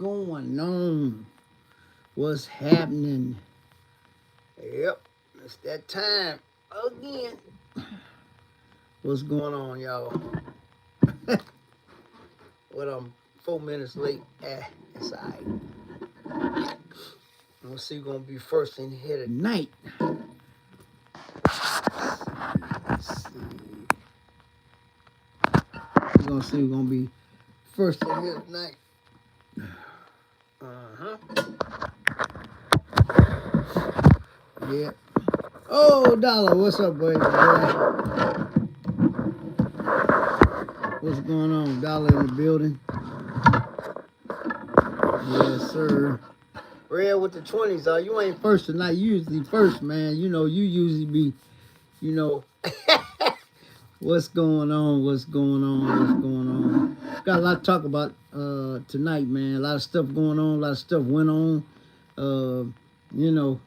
going on? What's happening? Yep, it's that time again. What's going on, y'all? Well, I'm 4 minutes late. It's all right. Let's see who's going to be first in here tonight. Let's see. We're going to see who's going to be first in here tonight. Yeah. Oh, Dollar, what's up, baby boy? What's going on? Dollar in the building. Yes, sir. Red with the 20s, you ain't first tonight. You usually first, man. You know, you usually be, you know, what's going on, what's going on, what's going on. Got a lot to talk about tonight, man. A lot of stuff going on, a lot of stuff went on. You know,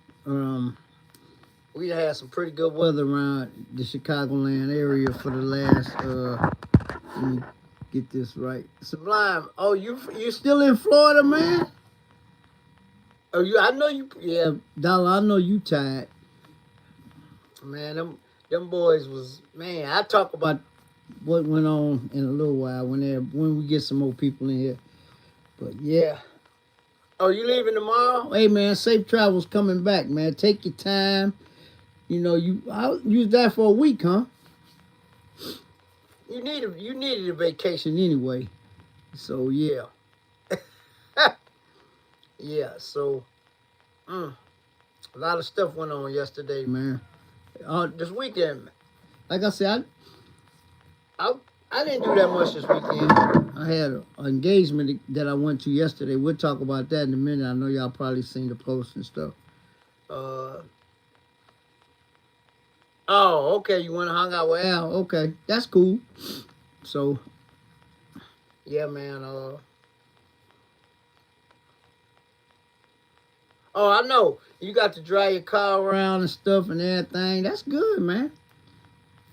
we had some pretty good weather around the Chicagoland area for the last, let me get this right. Sublime, oh, you still in Florida, man? Oh, I know you, yeah, Dollar, I know you tired. Man, them boys was, man, I talk about what went on in a little while when we get some more people in here. But yeah. Oh, you leaving tomorrow? Hey, man, safe travels coming back, man. Take your time. You know, you was there for a week, huh? You needed a vacation anyway. So yeah. Yeah, so a lot of stuff went on yesterday, man. This weekend, like I said, I didn't do that much this weekend. I had an engagement that I went to yesterday. We'll talk about that in a minute. I know y'all probably seen the post and stuff. Oh, okay. You went and hung out with Al. Okay, that's cool. So, yeah, man. Oh, I know. You got to drive your car around and stuff and everything. That's good, man.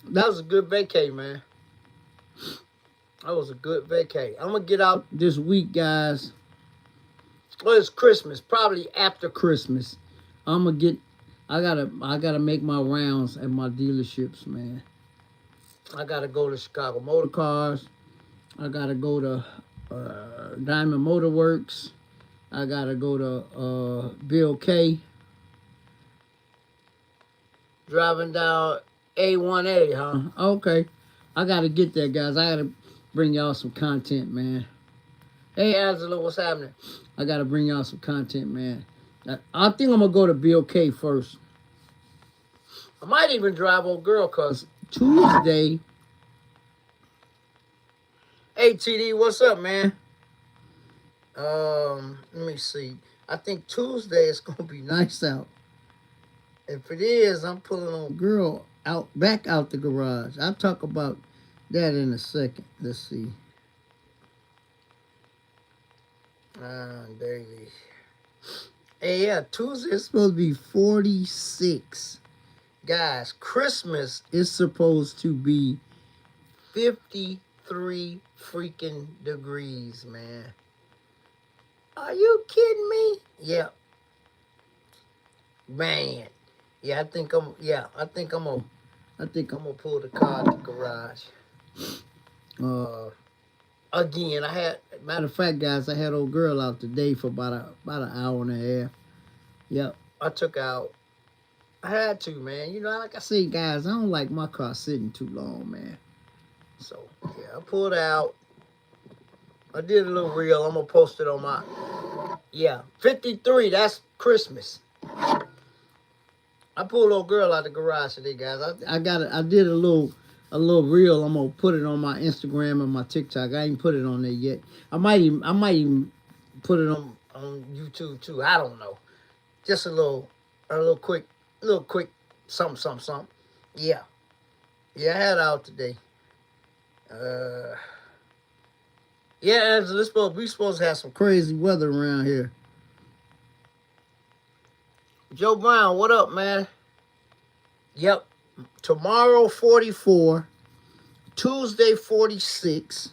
That was a good vacay, man. That was a good vacay. I'm going to get out this week, guys. Well, it's Christmas. Probably after Christmas. I gotta make my rounds at my dealerships, man. I gotta go to Chicago Motor Cars. I gotta go to Diamond Motor Works. I gotta go to Bill K. Driving down A1A, huh? Okay. I gotta get there, guys. I gotta bring y'all some content, man. Hey, Angela, what's happening? I gotta bring y'all some content, man. I think I'm gonna go to Bill K first. I might even drive old girl, cause Tuesday. Hey, TD, what's up, man? Let me see. I think Tuesday is gonna be nice out. If it is, I'm pulling on girl back out the garage. I'll talk about that in a second. Let's see. Daily. Hey, yeah, Tuesday is supposed to be 46. Guys, Christmas is supposed to be 53 freaking degrees, man. Are you kidding me? Yeah. Man. Yeah, I think I'm gonna pull the car to the garage. Again, matter of fact, guys, I had old girl out today for about an hour and a half. Yep, I took out. I had to, man. You know, like I said, guys, I don't like my car sitting too long, man. So yeah, I pulled out. I did a little reel. I'm gonna post it on my 53. That's Christmas. I pulled old girl out the garage today, guys. I did a little reel. I'm gonna put it on my Instagram and my TikTok. I ain't put it on there yet. I might even put it on YouTube too. I don't know. Just a little quick something. Yeah, I had it out today. Yeah, Angela, we supposed to have some crazy weather around here. Joe Brown, what up, man? Yep. Tomorrow, 44. Tuesday, 46.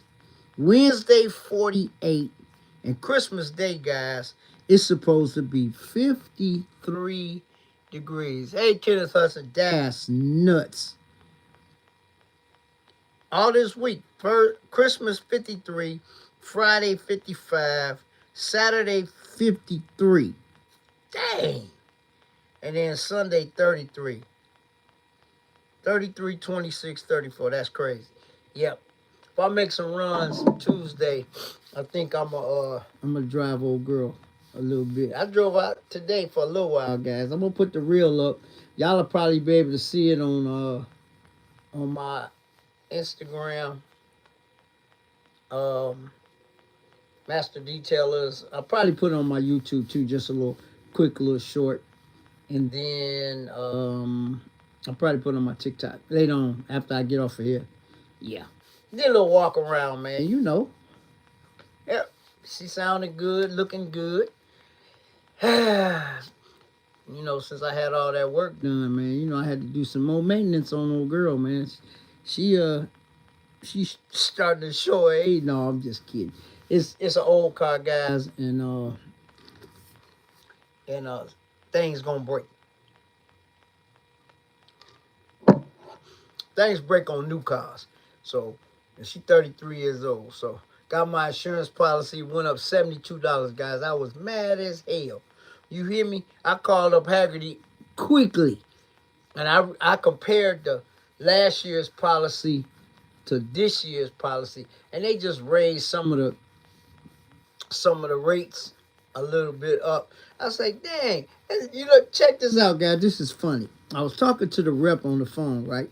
Wednesday, 48. And Christmas Day, guys, it's supposed to be 53 degrees. Hey, Kenneth Hudson, that's nuts. All this week, for Christmas 53, Friday 55, Saturday 53. Dang. And then Sunday 33. 33, 26, 34. That's crazy. Yep. If I make some runs Tuesday, I think I'm gonna drive old girl a little bit. I drove out today for a little while, guys. I'm gonna put the reel up. Y'all will probably be able to see it on my Instagram. Master Detailers. I'll probably put it on my YouTube too, just a little quick little short. And then I'll probably put it on my TikTok later on after I get off of here. Yeah. Did a little walk around, man. You know. Yep. She sounded good, looking good. You know, since I had all that work done, man, you know, I had to do some more maintenance on old girl, man. She starting to show her age. No, I'm just kidding. It's an old car, guys, and things gonna break. Things break on new cars. So, and she 33 years old. So, got my insurance policy, went up $72, guys. I was mad as hell. You hear me? I called up Haggerty quickly. And I compared the last year's policy to this year's policy. And they just raised some of the rates a little bit up. I was like, dang. And, you know, check this out, guys. This is funny. I was talking to the rep on the phone, right?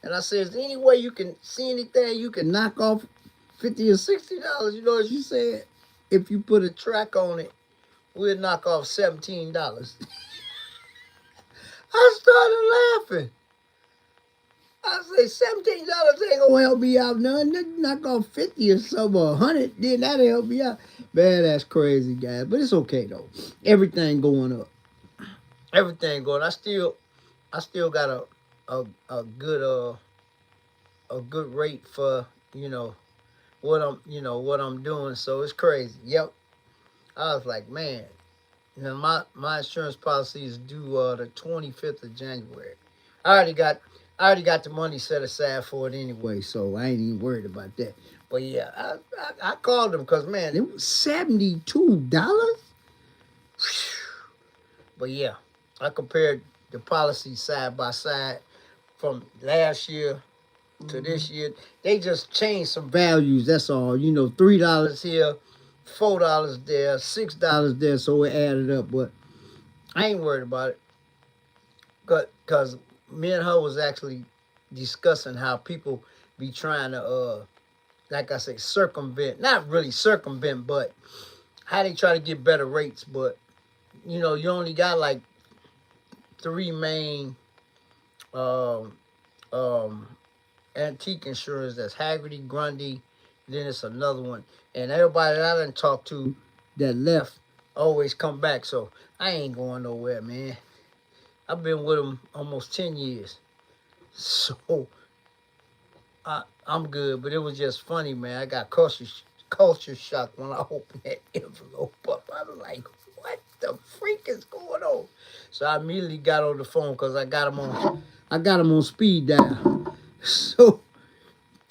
And I said, is there any way you can see anything you can knock off $50 or $60? You know what she said? If you put a track on it, we'll knock off $17. I started laughing. I said, $17 ain't gonna help me out none. Knock off 50 or something, or 100, then that'll help me out. Man, that's crazy, guys. But it's okay though. Everything going up. Everything going. I still got a good rate for what I'm doing. So it's crazy. Yep. I was like, man, you know, my insurance policy is due the 25th of January. I already got the money set aside for it anyway, so I ain't even worried about that. But yeah, I called them because, man, it was $72. But yeah, I compared the policy side by side from last year to this year. They just changed some values, that's all. You know, $3 here, $4 there, $6 there, so it added up. But I ain't worried about it. Because me and her was actually discussing how people be trying to, like I say, circumvent. Not really circumvent, but how they try to get better rates. But, you know, you only got like 3 main antique insurance. That's Haggerty, Grundy, then it's another one. And everybody that I done talked to that left always come back. So I ain't going nowhere, man. I've been with them almost 10 years. So I'm good. But it was just funny, man. I got culture shock when I opened that envelope up. I was like, what the freak is going on? So I immediately got on the phone because I got them on speed dial. So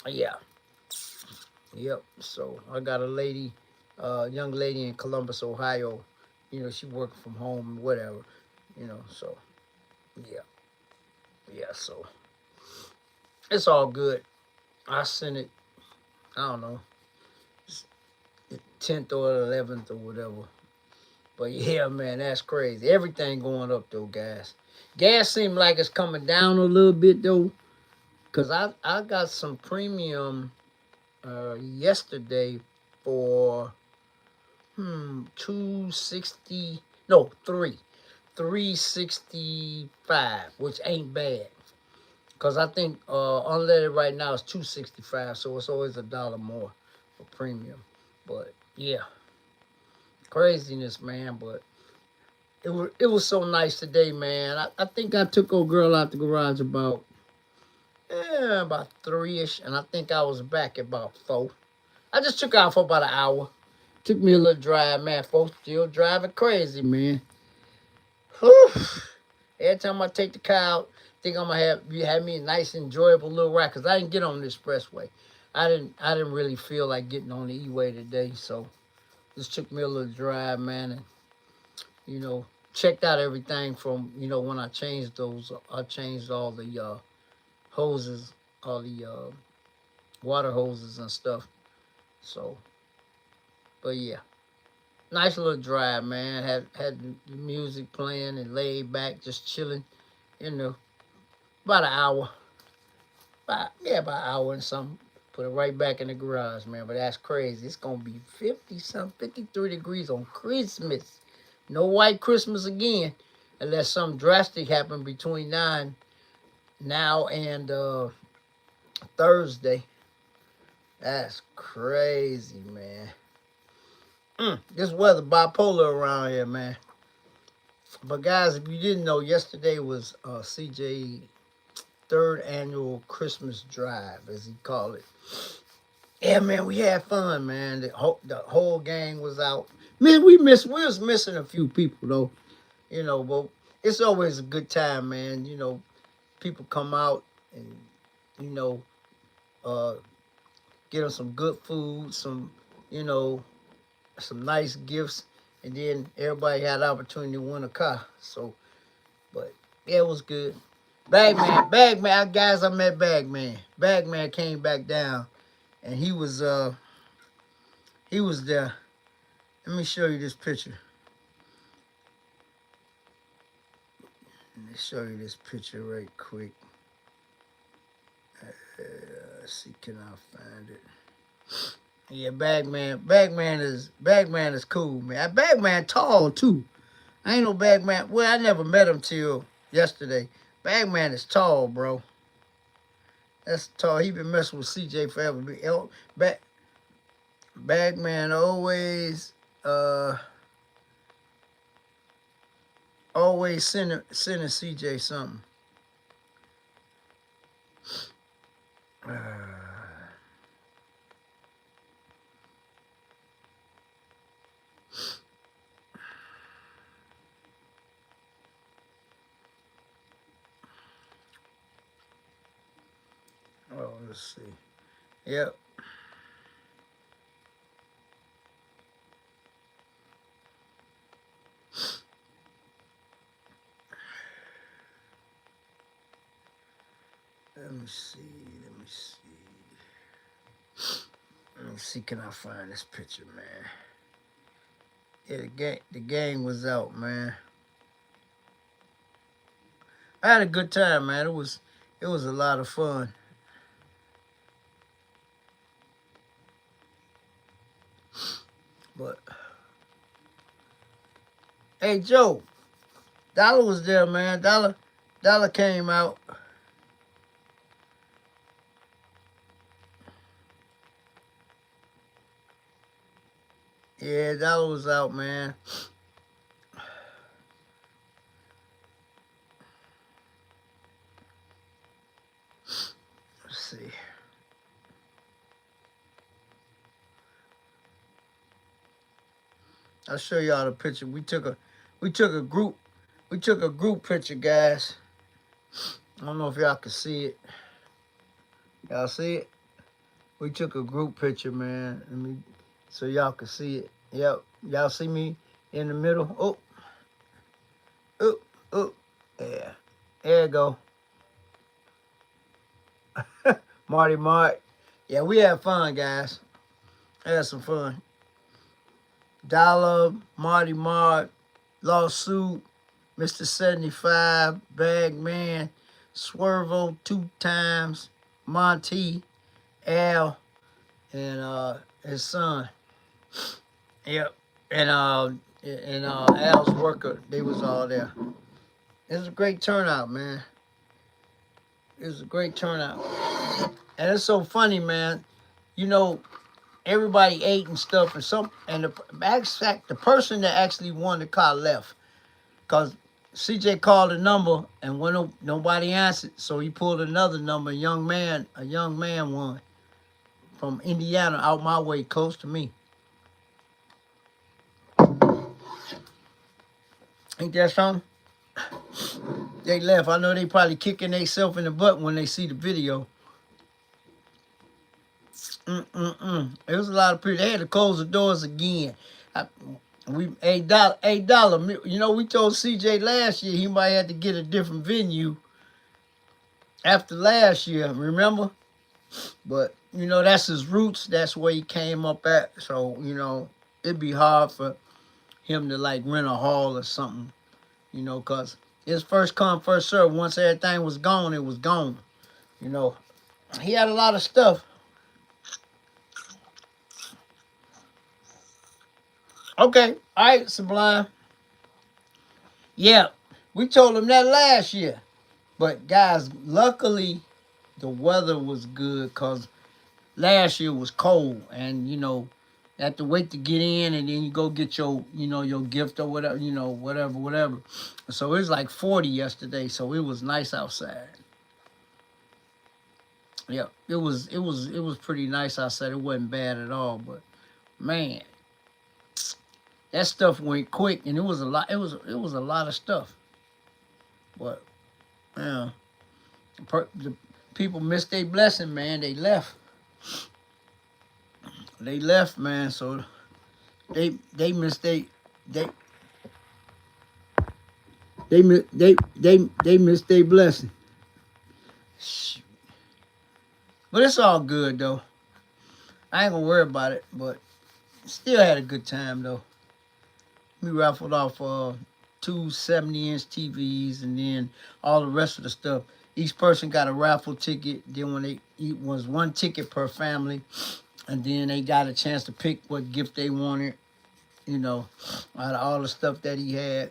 yeah. Yep. So I got a lady, young lady in Columbus, Ohio. You know, she working from home, whatever. You know, so yeah. Yeah, so it's all good. I sent it, I don't know, 10th or 11th or whatever. But yeah, man, that's crazy. Everything going up though, guys. Gas seems like it's coming down a little bit though. Cause I got some premium yesterday for 260, no, 365, which ain't bad. Cause I think unleaded right now is 265, so it's always $1 more for premium. But yeah, craziness, man. But it was so nice today, man. I think I took old girl out the garage about 3ish, and I think I was back at about 4. I just took out for about an hour. Took me a little drive, man. Folks still driving crazy, man. Whew. Every time I take the car out, think I'm gonna have me a nice, enjoyable little ride. Cause I didn't get on the expressway. I didn't really feel like getting on the E-way today. So just took me a little drive, man, and you know, checked out everything from when I changed those. I changed all the hoses, all the water hoses and stuff. So, but yeah. Nice little drive, man. Had the music playing and laid back, just chilling. You know, about an hour. About an hour and something. Put it right back in the garage, man. But that's crazy. It's gonna be 53 degrees on Christmas. No white Christmas again, unless something drastic happened between now and Thursday. That's crazy, man. This weather bipolar around here, man. But guys, if you didn't know, yesterday was CJ third annual Christmas drive, as he called it. Yeah, man, we had fun, man. The whole gang was out. Man, we was missing a few people though, but it's always a good time, man. People come out and you know, uh, get them some good food, some nice gifts, and then everybody had the opportunity to win a car. So, but yeah, it was good. Bagman, guys, I met Bagman. Bagman came back down, and he was there. Let me show you this picture. Let me show you this picture right quick. Let's see, can I find it? Yeah, Bagman is cool, man. Bagman tall too. I ain't no Bagman. Well, I never met him till yesterday. Bagman is tall, bro. That's tall. He been messing with CJ forever. Bagman always sending CJ something. Oh, let's see. Yep. Let me see. Let me see. Can I find this picture, man? Yeah, the gang was out, man. I had a good time, man. It was a lot of fun. But hey, Joe, Dollar was there, man. Dollar came out. Yeah, Dollar was out, man. Let's see. I'll show y'all the picture. We took a group picture, guys. I don't know if y'all can see it. Y'all see it? We took a group picture, man. So y'all can see it. Yep. Y'all see me in the middle? Oh. Yeah. There you go. Marty Mart. Yeah, we had fun, guys. Had some fun. Dollar, Marty Mart, Lawsuit, Mr. 75, Bagman, Swervo 2 times, Monty, Al, and his son. Yep. And Al's worker, they was all there. It was a great turnout, man. It was a great turnout. And it's so funny, man. Everybody ate and stuff, and the person that actually won the car left. Cause CJ called a number and when nobody answered, so he pulled another number. A young man won from Indiana, out my way, close to me. Ain't that something? They left. I know they probably kicking themselves in the butt when they see the video. It was a lot of people. They had to close the doors again. I, we $8. You know, we told CJ last year he might have to get a different venue after last year. Remember? But you know, that's his roots. That's where he came up at. So you know, it'd be hard for him to like rent a hall or something. You know, cause it's first come first serve. Once everything was gone, it was gone. You know, he had a lot of stuff. Okay, all right, Sublime. Yeah, we told him that last year. But guys, luckily the weather was good because last year was cold, and you know, you have to wait to get in, and then you go get your, you know, your gift or whatever, you know, whatever. So it was like 40 yesterday, so it was nice outside. Yeah, it was pretty nice outside. It wasn't bad at all, but man, that stuff went quick, and it was a lot. It was a lot of stuff, but yeah, the people missed their blessing, man. They left. They left, man. So they missed they they missed their blessing. But it's all good though. I ain't gonna worry about it. But still had a good time though. We raffled off two 70-inch TVs, and then all the rest of the stuff. Each person got a raffle ticket. Then when they it was one ticket per family, and then they got a chance to pick what gift they wanted. You know, out of all the stuff that he had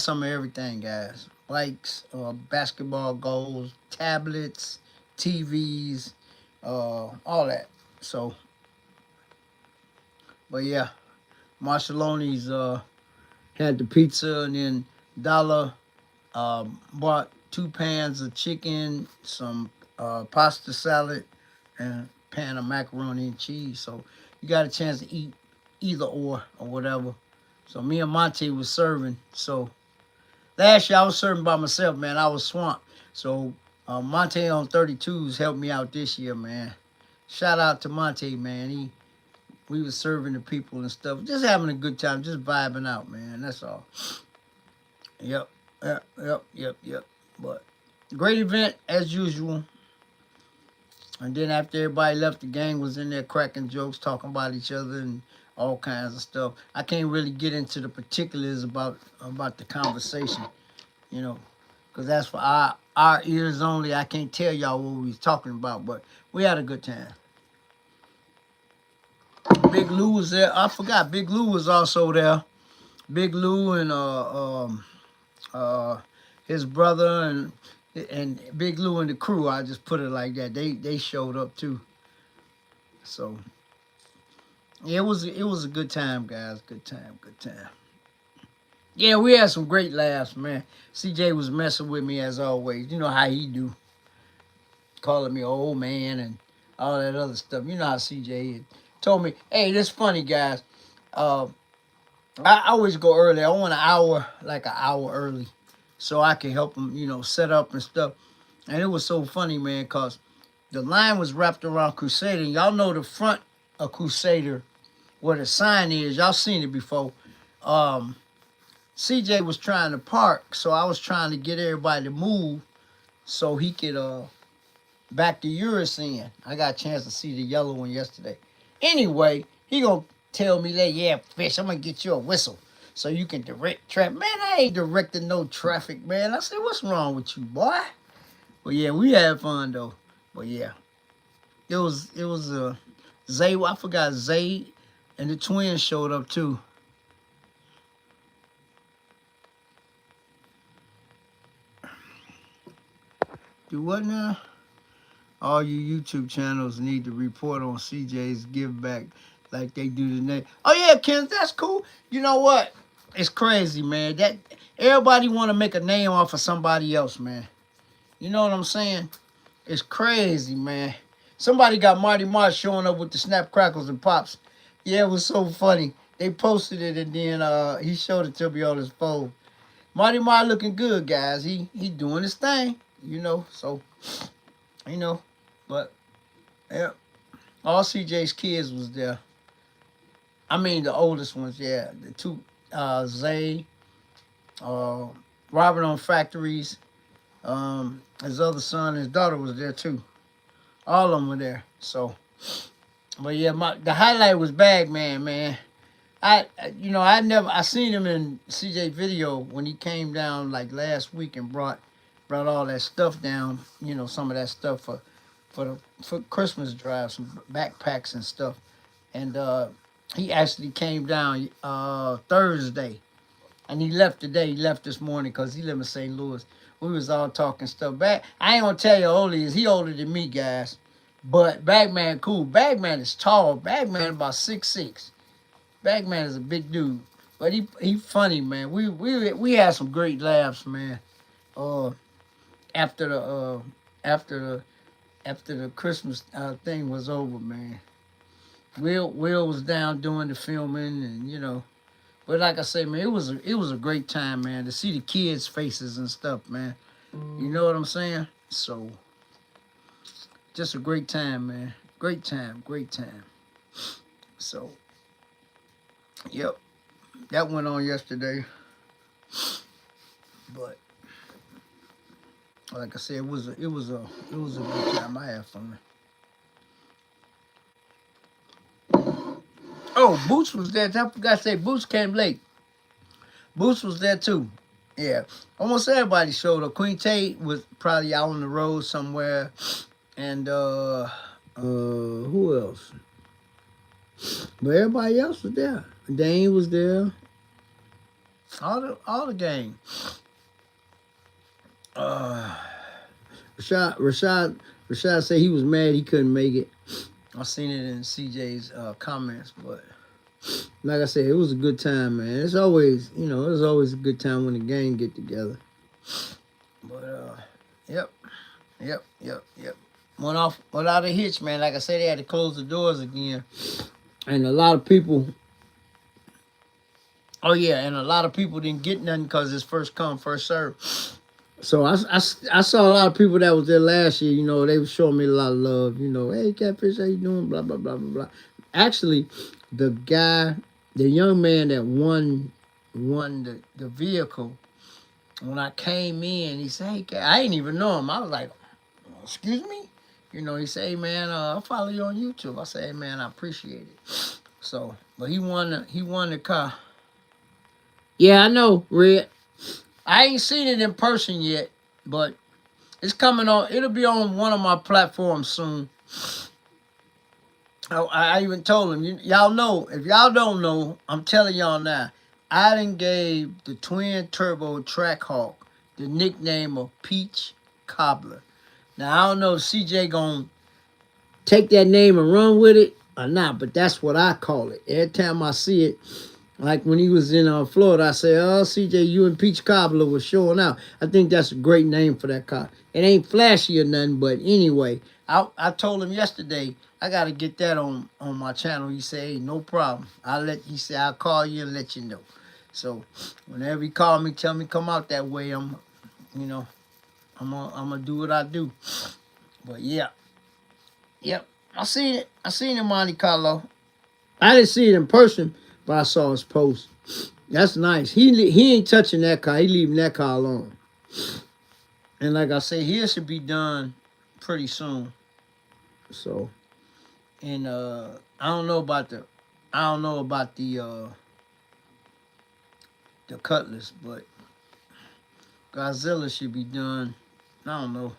some of everything, guys. Bikes, basketball goals, tablets, TVs, all that. So, but yeah, Marceloni's had the pizza, and then Dollar bought 2 pans of chicken, some pasta salad, and a pan of macaroni and cheese. So you got a chance to eat either or whatever. So me and Monte was serving. So last year I was serving by myself, man. I was swamped. So Monte on 32s helped me out this year, man. Shout out to Monte, man. We was serving the people and stuff, just having a good time, just vibing out, man. That's all. Yep, yep. But great event as usual. And then after everybody left, the gang was in there cracking jokes, talking about each other and all kinds of stuff. I can't really get into the particulars about the conversation, you know, because that's for our ears only. I can't tell y'all what we was talking about, but we had a good time. Big Lou was there. I forgot. Big Lou was also there. Big Lou and uh, his brother and Big Lou and the crew. I just put it like that. They showed up too. So yeah, it was a good time, guys. Good time. Yeah, we had some great laughs, man. CJ was messing with me as always. You know how he do, calling me old man and all that other stuff. You know how CJ is. Told me, hey, this funny, guys. Uh, I always go early. I want like an hour early, so I can help them, you know, set up and stuff. And it was so funny, man, cause the line was wrapped around Crusader. And y'all know the front of Crusader, where the sign is. Y'all seen it before. CJ was trying to park, so I was trying to get everybody to move so he could back the Urus in. I got a chance to see the yellow one yesterday. Anyway, he gonna tell me that, yeah, Fish, I'm gonna get you a whistle so you can direct traffic. Man, I ain't directing no traffic, man. I said, what's wrong with you, boy? But yeah, we had fun though. But yeah, it was Zay. I forgot Zay and the twins showed up too. Do what now? All you YouTube channels need to report on CJ's give back like they do today. Oh yeah, Ken, that's cool. You know what? It's crazy, man. That everybody want to make a name off of somebody else, man. You know what I'm saying? It's crazy, man. Somebody got Marty Marsh showing up with the snap crackles and pops. Yeah, it was so funny. They posted it, and then he showed it to me on his phone. Marty Martin looking good, guys. He doing his thing, you know. So, you know, but yeah, all CJ's kids was there. I mean, the oldest ones, yeah, the two, Zay, uh, Robert on Factories, his other son, his daughter was there too. All of them were there. So, but yeah, the highlight was Bagman, man. I seen him in CJ video when he came down like last week and brought all that stuff down. You know, some of that stuff for Christmas drive, some backpacks and stuff. And he actually came down Thursday, and he left today. He left this morning because he live in St. Louis. We was all talking stuff back. I ain't gonna tell you how old he is. He older than me, guys. But Bagman cool. Bagman is tall. Bagman about 6'6". Bagman is a big dude, but he funny, man. We had some great laughs, man. Uh, after the after the after the Christmas thing was over, man. Will was down doing the filming, and you know. But like I say, man, it was a great time, man, to see the kids' faces and stuff, man. You know what I'm saying? So, just a great time, man. Great time, great time. So, yep, that went on yesterday. But like I said, it was a good time. I had fun. Oh, Boots was there. I forgot to say Boots came late. Boots was there too. Yeah, almost everybody showed up. Queen Tate was probably out on the road somewhere, and who else? But everybody else was there. Dane was there. All the gang. Uh, Rashad said he was mad he couldn't make it. I seen it in CJ's comments, but like I said, it was a good time, man. It's always a good time when the gang get together. But yep, yep. Went off without a hitch, man. Like I said, they had to close the doors again, and a lot of people. Oh yeah, and a lot of people didn't get nothing because it's first come, first serve. So I saw a lot of people that was there last year. You know, they were showing me a lot of love. You know, hey Catfish, how you doing? Blah blah blah blah blah. Actually, the young man that won the vehicle. When I came in, he said, "Hey, I didn't even know him." I was like, "Excuse me." You know, he said, "Hey man, I follow you on YouTube." I said, "Hey man, I appreciate it." So, but he won the car. Yeah, I know, Red. I ain't seen it in person yet, but it's coming on. It'll be on one of my platforms soon. I even told him, y'all know. If y'all don't know, I'm telling y'all now. I done gave the twin turbo Trackhawk the nickname of Peach Cobbler. Now I don't know if CJ gonna take that name and run with it or not, but that's what I call it. Every time I see it, like when he was in Florida, I say, "Oh, CJ, you and Peach Cobbler was showing out." I think that's a great name for that car. It ain't flashy or nothing, but anyway, I told him yesterday I got to get that on my channel. He said, "Hey, no problem. He said I'll call you and let you know." So whenever he call me, tell me come out that way. You know, I'm gonna do what I do. But yeah, yep, I seen it. I seen it, Monte Carlo. I didn't see it in person, but I saw his post. That's nice. He ain't touching that car. He leaving that car alone. And like I say, his should be done pretty soon. So, and I don't know about the Cutlass, but Godzilla should be done. I don't know.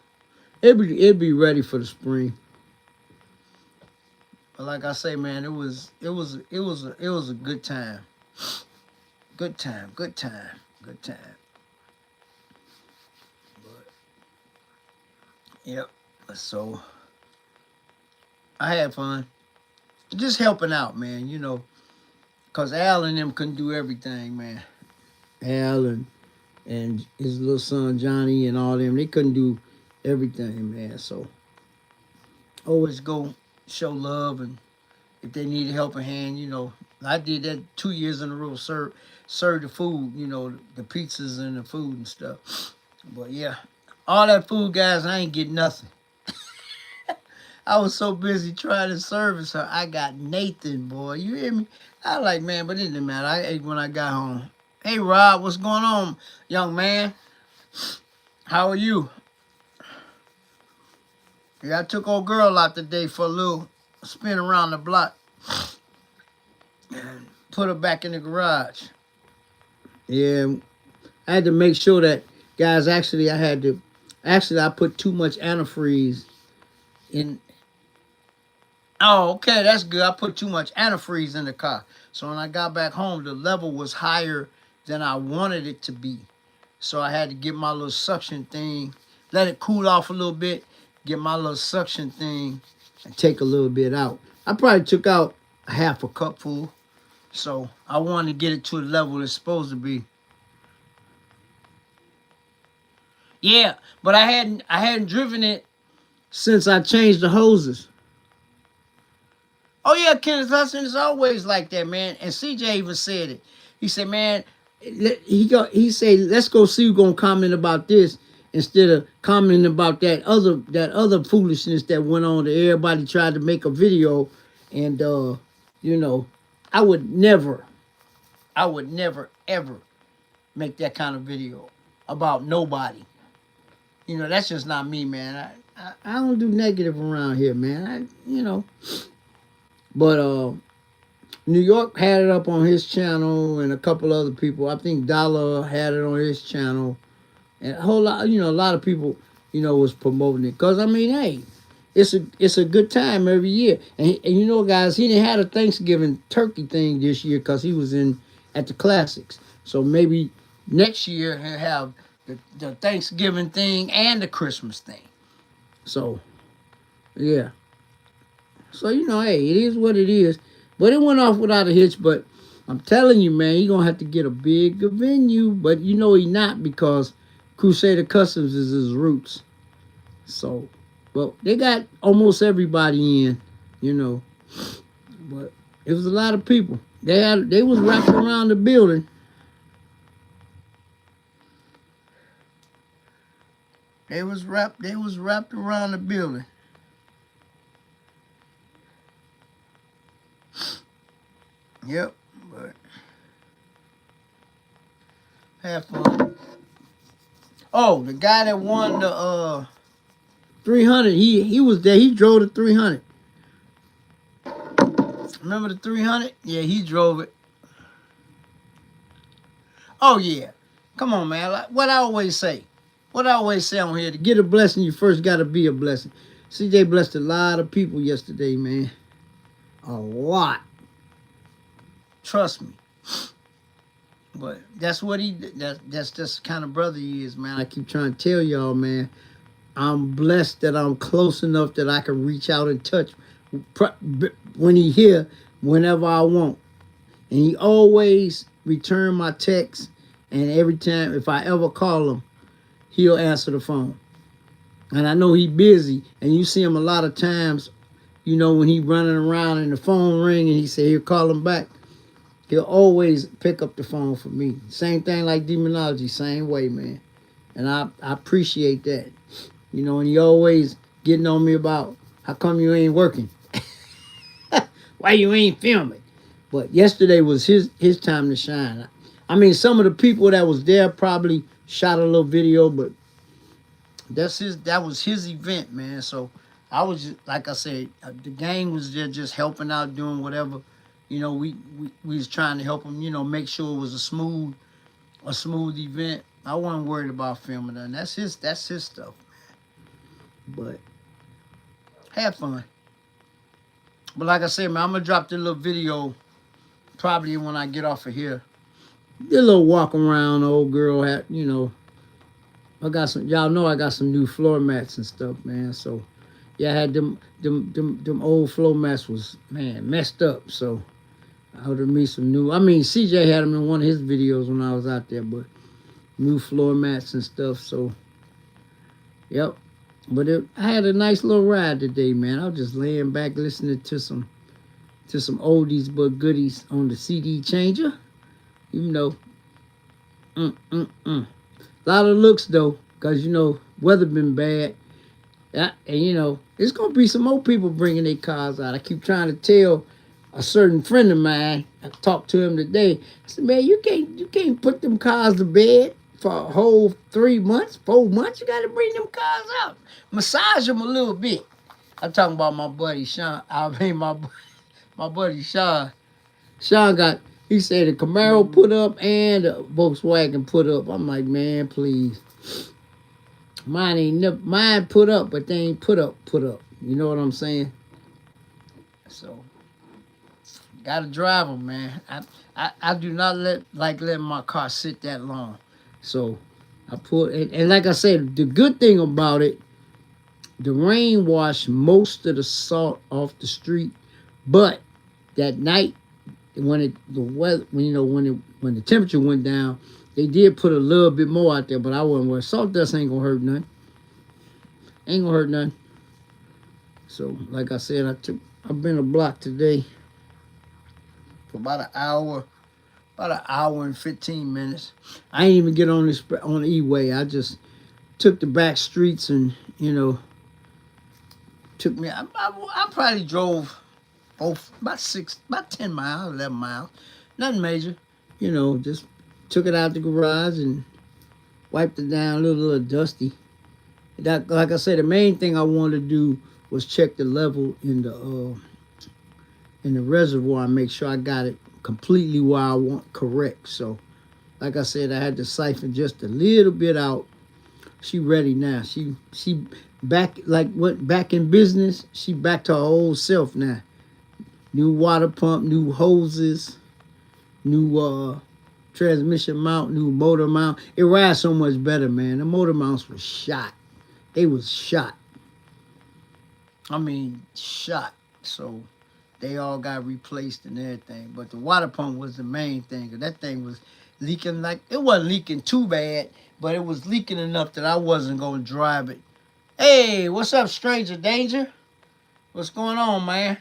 It'd be ready for the spring. But like I say, man, it was a good time. Good time, good time, good time. But yep. So I had fun. Just helping out, man, you know. Cause Al and them couldn't do everything, man. Al and his little son Johnny and all them, they couldn't do everything, man. So always go show love, and if they need a helping hand, you know. I did that 2 years in a row, serve the food, you know, the pizzas and the food and stuff. But yeah, all that food, guys, I ain't get nothing. I was so busy trying to service her. I got Nathan, boy. You hear me? I like, man, but it didn't matter. I ate when I got home. Hey, Rob, what's going on, young man? How are you? Yeah, I took old girl out today for a little spin around the block and put her back in the garage. Yeah, I had to make sure that, guys, actually, I put too much antifreeze in. Oh, okay, that's good. I put too much antifreeze in the car. So when I got back home, the level was higher than I wanted it to be. So I had to get my little suction thing, let it cool off a little bit, get my little suction thing, and take a little bit out. I probably took out a half a cup full. So I wanted to get it to a level it's supposed to be. Yeah, but I hadn't driven it since I changed the hoses. Oh yeah, Kenneth Hudson is always like that, man. And CJ even said it. He said, man, he said, let's go see who's gonna comment about this instead of commenting about that other foolishness that went on that everybody tried to make a video. And you know, I would never ever make that kind of video about nobody. You know, that's just not me, man. I don't do negative around here, man. But New York had it up on his channel and a couple other people. I think Dollar had it on his channel. And a whole lot, a lot of people, was promoting it. Cause I mean, hey, it's a good time every year. And guys, he didn't have a Thanksgiving turkey thing this year because he was at the Classics. So maybe next year he'll have the Thanksgiving thing and the Christmas thing. So, yeah. So, hey, it is what it is. But it went off without a hitch. But I'm telling you, man, you're going to have to get a bigger venue. But he not, because Crusader Customs is his roots. So, well, they got almost everybody in, But it was a lot of people. They was wrapped around the building. They was wrapped around the building. Yep, but have fun. Oh, the guy that won the 300, he was there. He drove the 300. Remember the 300? Yeah, he drove it. Oh yeah, come on, man. Like what I always say on here: to get a blessing, you first got to be a blessing. CJ blessed a lot of people yesterday, man. A lot. Trust me. But that's what that's just the kind of brother he is, man. I keep trying to tell y'all, man. I'm blessed that I'm close enough that I can reach out and touch when he here, whenever I want. And he always return my text. And every time, if I ever call him, he'll answer the phone. And I know he busy. And you see him a lot of times, when he running around and the phone ring and he say he'll call him back. He'll always pick up the phone for me. Same thing like Demonology, same way, man. And I appreciate that. And he always getting on me about how come you ain't working? Why you ain't filming? But yesterday was his time to shine. I mean, some of the people that was there probably shot a little video, but that was his event, man. So I was just, like I said, the gang was there just helping out, doing whatever. We was trying to help him, make sure it was a smooth event. I wasn't worried about filming that. And that's his stuff, man. But have fun. But like I said, man, I'm gonna drop the little video probably when I get off of here. Did a little walk around. The old girl had, I got some. Y'all know I got some new floor mats and stuff, man. So yeah, I had them old floor mats was, man, messed up. So I ordered me some new. I mean, CJ had them in one of his videos when I was out there, but new floor mats and stuff. So yep. But I had a nice little ride today, man. I was just laying back listening to some oldies but goodies on the CD changer. You know, a lot of looks though, cause weather been bad. And it's gonna be some more people bringing their cars out. I keep trying to tell a certain friend of mine. I talked to him today. I said, "Man, you can't put them cars to bed for a whole 3 months, 4 months. You got to bring them cars out, massage them a little bit." I'm talking about my buddy Sean. I mean my buddy Sean. Sean got. He said the Camaro put up and the Volkswagen put up. I'm like, man, please. Mine put up, but they ain't put up. You know what I'm saying? So gotta drive them, man. I do not let my car sit that long. So I put and like I said, the good thing about it, the rain washed most of the salt off the street, but that night the weather when the temperature went down, they did put a little bit more out there, but I wasn't worried. Salt dust ain't gonna hurt nothing. Ain't gonna hurt nothing. So, like I said, I've been a block today for about an hour and 15 minutes. I ain't even get on the E-way. I just took the back streets and took me. I probably drove about 10 miles, 11 miles, nothing major. Just took it out the garage and wiped it down, a little dusty. That, like I said, the main thing I wanted to do was check the level in the reservoir and make sure I got it completely where I want correct. So, like I said, I had to siphon just a little bit out. She ready now. She back went back in business. She back to her old self now. New water pump, new hoses, new transmission mount, new motor mount. It rides so much better, man. The motor mounts was shot. They was shot. I mean, shot. So they all got replaced and everything. But the water pump was the main thing. That thing was leaking it wasn't leaking too bad, but it was leaking enough that I wasn't going to drive it. Hey, what's up, Stranger Danger? What's going on, man?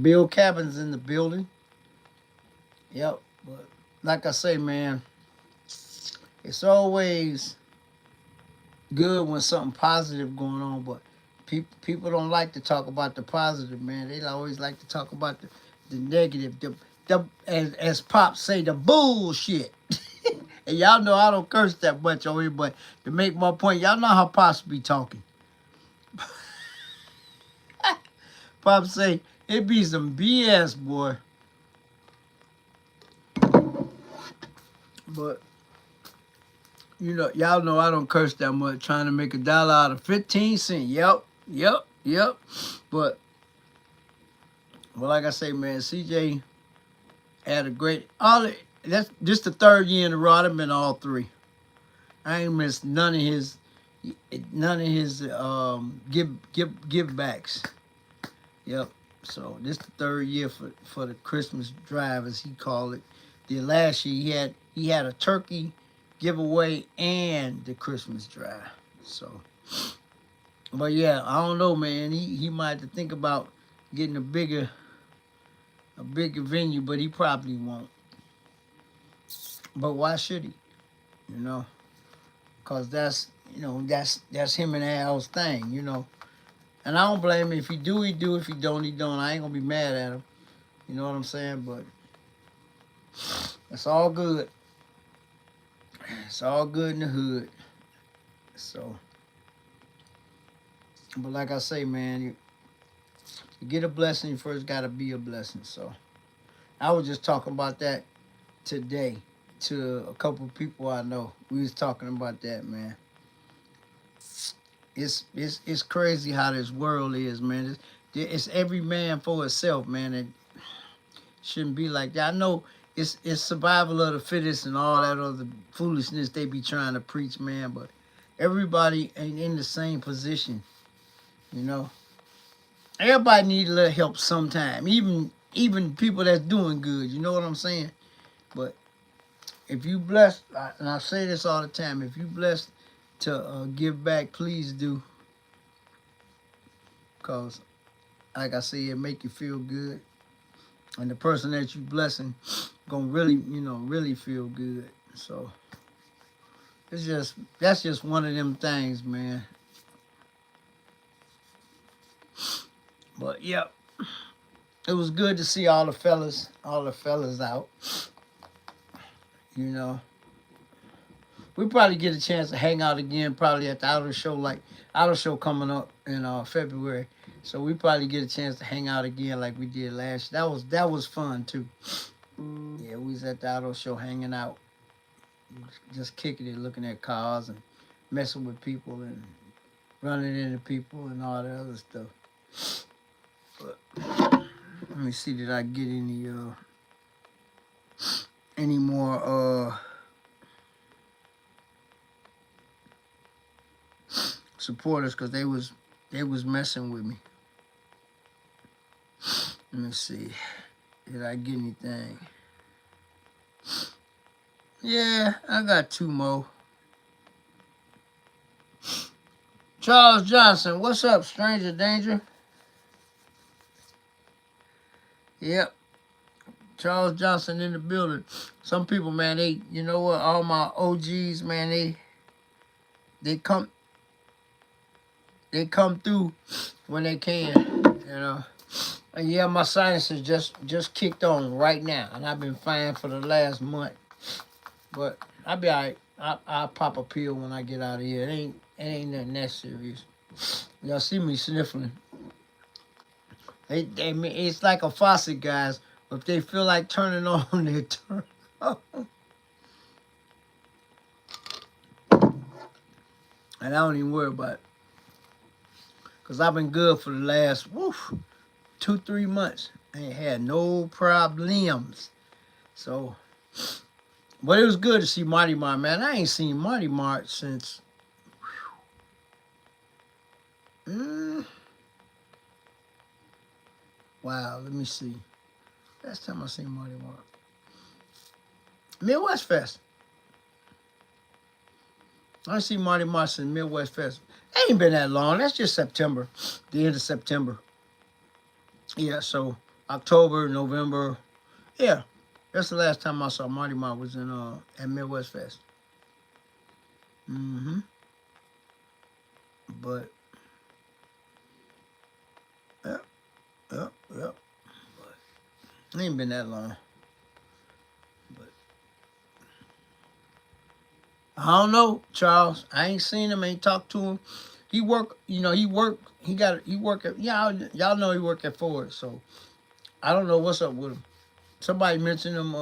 Bill Cabin's in the building. Yep. But like I say, man, it's always good when something positive going on, but people don't like to talk about the positive, man. They always like to talk about the negative, the as Pop say, the bullshit. And y'all know I don't curse that much over here, but to make my point, y'all know how Pops be talking. Pop say it be some BS, boy. But y'all know I don't curse that much. Trying to make $1 out of 15 cents. Yep. But like I say, man, CJ had a great. That's just the third year in a row. I've been all three. I ain't missed none of his give backs. Yep. So this the third year for the Christmas drive, as he called it. The last year he had a turkey giveaway and the Christmas drive. So, but yeah, I don't know, man. He might have to think about getting a bigger venue, but he probably won't. But why should he? Cause that's him and Al's thing, And I don't blame him. If he do, he do. If he don't, he don't. I ain't gonna be mad at him. You know what I'm saying? But it's all good. It's all good in the hood. So, but like I say, man, you get a blessing, you first gotta be a blessing. So, I was just talking about that today to a couple of people I know. We was talking about that, man. It's crazy how this world is, man. It's every man for himself, man. It shouldn't be like that. I know it's survival of the fittest and all that other foolishness they be trying to preach, man. But everybody ain't in the same position, Everybody need a little help sometime. Even people that's doing good, you know what I'm saying? But if you blessed, and I say this all the time, if you blessed to give back, please do. Because, like I say, it make you feel good. And the person that you blessing gonna really, really feel good. So that's just one of them things, man. But yep, it was good to see all the fellas out. You know, we probably get a chance to hang out again, probably at the auto show, like auto show coming up in February. So we probably get a chance to hang out again like we did last year. That was fun too. Yeah, we was at the auto show hanging out, just kicking it, looking at cars and messing with people and running into people and all that other stuff. But let me see, did I get any more supporters? Because they was messing with me. Let me see, did I get anything? Yeah, I got 2 more. Charles Johnson, what's up, stranger danger? Yep, Charles Johnson in the building. Some people, man, you know what? All my OGs, man, they come through when they can, And yeah, my sinuses just kicked on right now, and I've been fine for the last month. But I'll be all right. I'll pop a pill when I get out of here. It ain't nothing that serious. Y'all see me sniffling. It's like a faucet, guys. If they feel like turning on, they turn on. And I don't even worry about it. Because I've been good for the last 2-3 months. I ain't had no problems. So, but it was good to see Marty Mart, man. I ain't seen Marty Mart since... Wow, let me see. Last time I seen Marty Mart. Midwest Fest. I see Marty Mart since Midwest Fest. It ain't been that long. That's just September. The end of September. Yeah, so October, November. Yeah. That's the last time I saw Marty Mart was in at Midwest Fest. But yep. But it ain't been that long. But I don't know, Charles. I ain't seen him, ain't talked to him. He work, he work at, y'all know he work at Ford, so I don't know what's up with him. Somebody mentioned him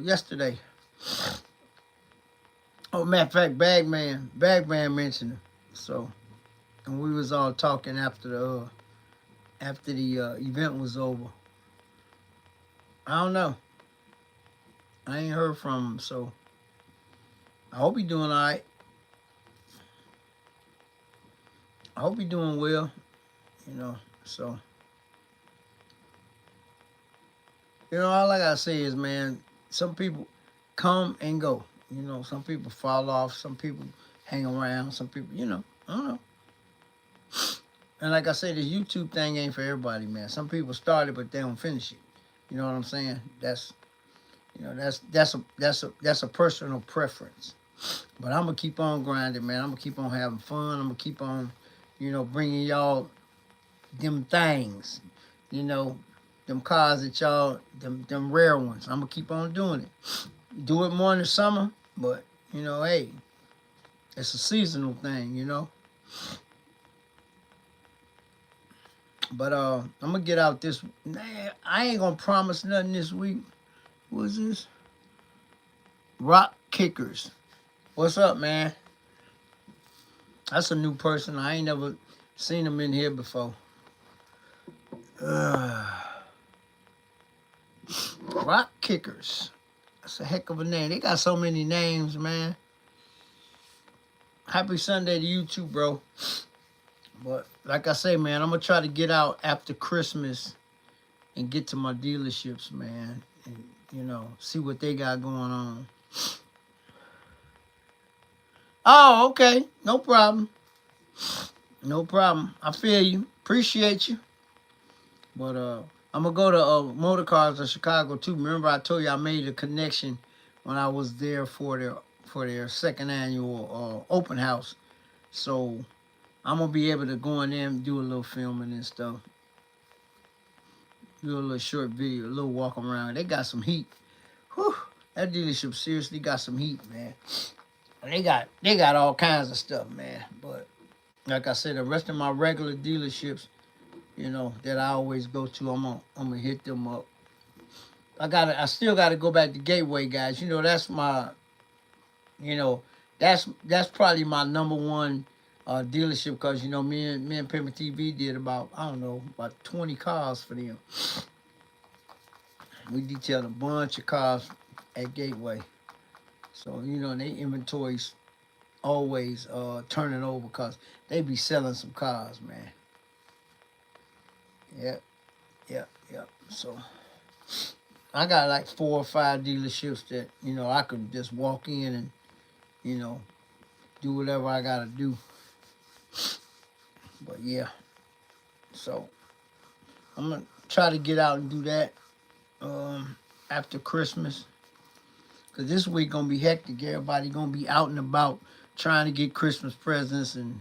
yesterday. Oh, matter of fact, Bagman mentioned him. So, and we was all talking after the event was over. I don't know. I ain't heard from him, so I hope he doing all right. I hope he doing well, so. All I gotta say is, man, some people come and go. Some people fall off, some people hang around, some people, I don't know. And like I said, this YouTube thing ain't for everybody, man. Some people start it, but they don't finish it. You know what I'm saying? That's a personal preference. But I'm gonna keep on grinding, man. I'm gonna keep on having fun. I'm gonna keep on, bringing y'all them things, them cars that y'all, them rare ones. I'm gonna keep on doing it. Do it more in the summer, but hey, it's a seasonal thing, But I'm gonna get out this. I ain't gonna promise nothing this week. What's this? Rock Kickers. What's up, man? That's a new person. I ain't never seen them in here before. Rock Kickers. That's a heck of a name. They got so many names, man. Happy Sunday to you too, bro. But like I say, man, I'm going to try to get out after Christmas and get to my dealerships, man. And, see what they got going on. Oh, okay. No problem. No problem. I feel you. Appreciate you. But I'm I'm gonna go to Motor Cars of Chicago too. Remember, I told you I made a connection when I was there for their second annual open house. So I'm gonna be able to go in there and do a little filming and stuff. Do a little short video, a little walk around. They got some heat. Whew, that dealership seriously got some heat, man. They got all kinds of stuff, man. But like I said, the rest of my regular dealerships, that I always go to, I'm gonna hit them up. I still gotta go back to Gateway, guys. That's my, you know, that's probably my number one dealership because me and Pimpin TV did about 20 cars for them. We detailed a bunch of cars at Gateway. So, their inventory's always turning over because they be selling some cars, man. Yep, yep, yep. So, I got like 4 or 5 dealerships that, I could just walk in and, you know, do whatever I got to do. But, yeah. So, I'm going to try to get out and do that after Christmas. Because this week going to be hectic. Everybody going to be out and about trying to get Christmas presents and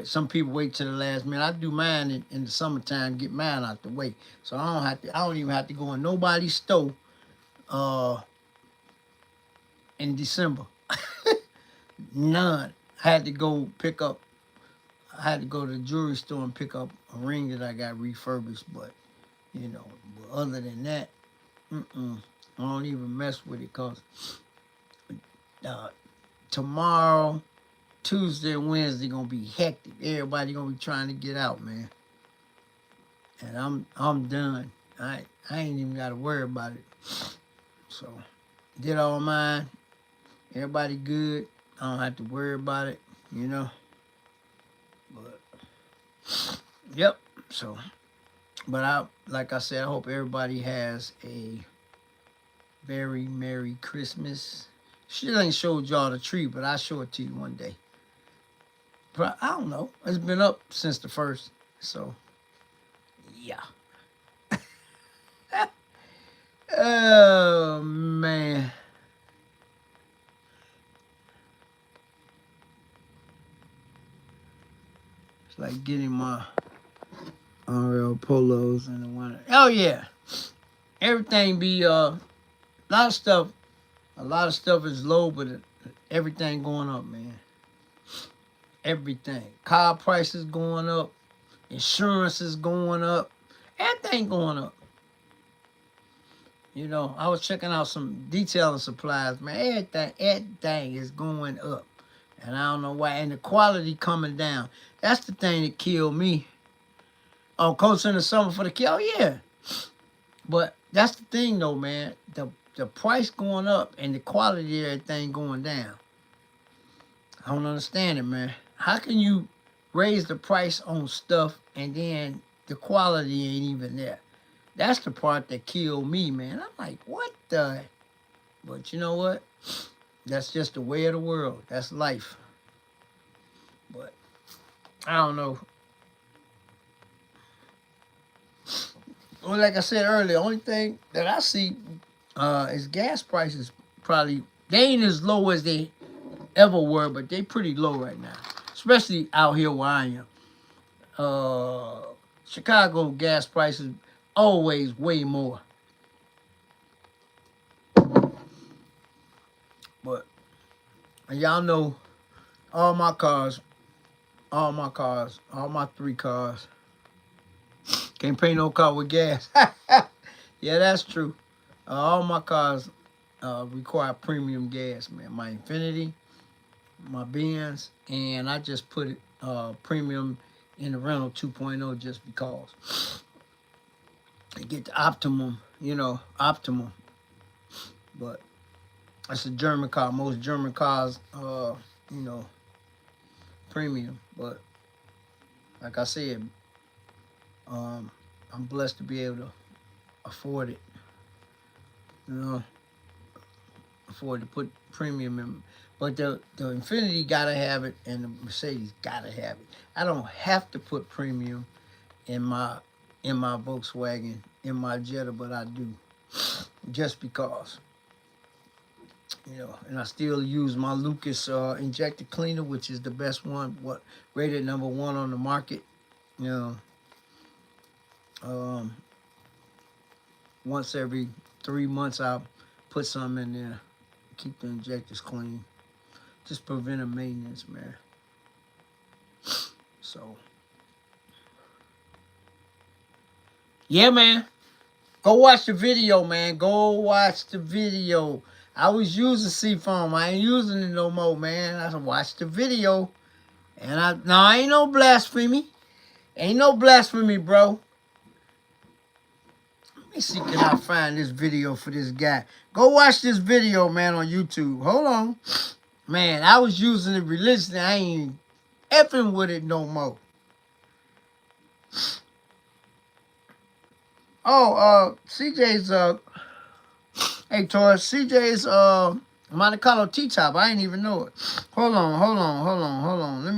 some people wait till the last minute. I do mine in the summertime, get mine out the way. So I don't even have to go in nobody's store in December. None. I had to go to the jewelry store and pick up a ring that I got refurbished, but other than that, I don't even mess with it because tomorrow, Tuesday and Wednesday gonna be hectic. Everybody gonna be trying to get out, man. And I'm done. I ain't even gotta worry about it. So did all mine. Everybody good. I don't have to worry about it, But yep. So, but like I said, I hope everybody has a very Merry Christmas. She ain't showed y'all the tree, but I'll show it to you one day. But I don't know. It's been up since the 1st. So, yeah. Oh, man. It's like getting my RL polos in the winter. Oh, yeah. Everything be, a lot of stuff is low, but everything going up, man. Everything. Car prices going up. Insurance is going up. Everything going up. I was checking out some detailing supplies, man. Everything is going up. And I don't know why. And the quality coming down. That's the thing that killed me. Oh, coats in the summer for the kill. Oh, yeah. But that's the thing, though, man. The price going up and the quality of everything going down. I don't understand it, man. How can you raise the price on stuff and then the quality ain't even there? That's the part that killed me, man. I'm like, what the? But you know what? That's just the way of the world. That's life. But I don't know. Well, like I said earlier, the only thing that I see is gas prices probably, they ain't as low as they ever were, but they pretty low right now. Especially out here where I am. Chicago gas prices always way more. But y'all know all my 3 cars. Can't pay no car with gas. Yeah, that's true. All my cars require premium gas, man. My Infiniti, my Benz, and I just put it premium in the rental 2.0 just because. I get the optimum, optimum. But that's a German car. Most German cars, premium. But like I said, I'm blessed to be able to afford it. Afford to put premium in. But the Infiniti gotta have it, and the Mercedes gotta have it. I don't have to put premium in my in my Volkswagen, in my Jetta, but I do. Just because. You know, and I still use my Lucas injector cleaner, which is the best one, what rated #1 on the market. You know, um, once every 3 months, I'll put some in there, keep the injectors clean, just preventive maintenance, man. So, yeah, man, go watch the video, man. Go watch the video. I was using Seafoam. I ain't using it no more, man. I watched the video. And ain't no blasphemy. Ain't no blasphemy, bro. Let me see, can I find this video for this guy? Go watch this video, man, on YouTube. Hold on. Man, I was using it religiously. I ain't effing with it no more. Oh, CJ's, hey, Taurus, CJ's, Monte Carlo T-top. I ain't even know it. Hold on. Let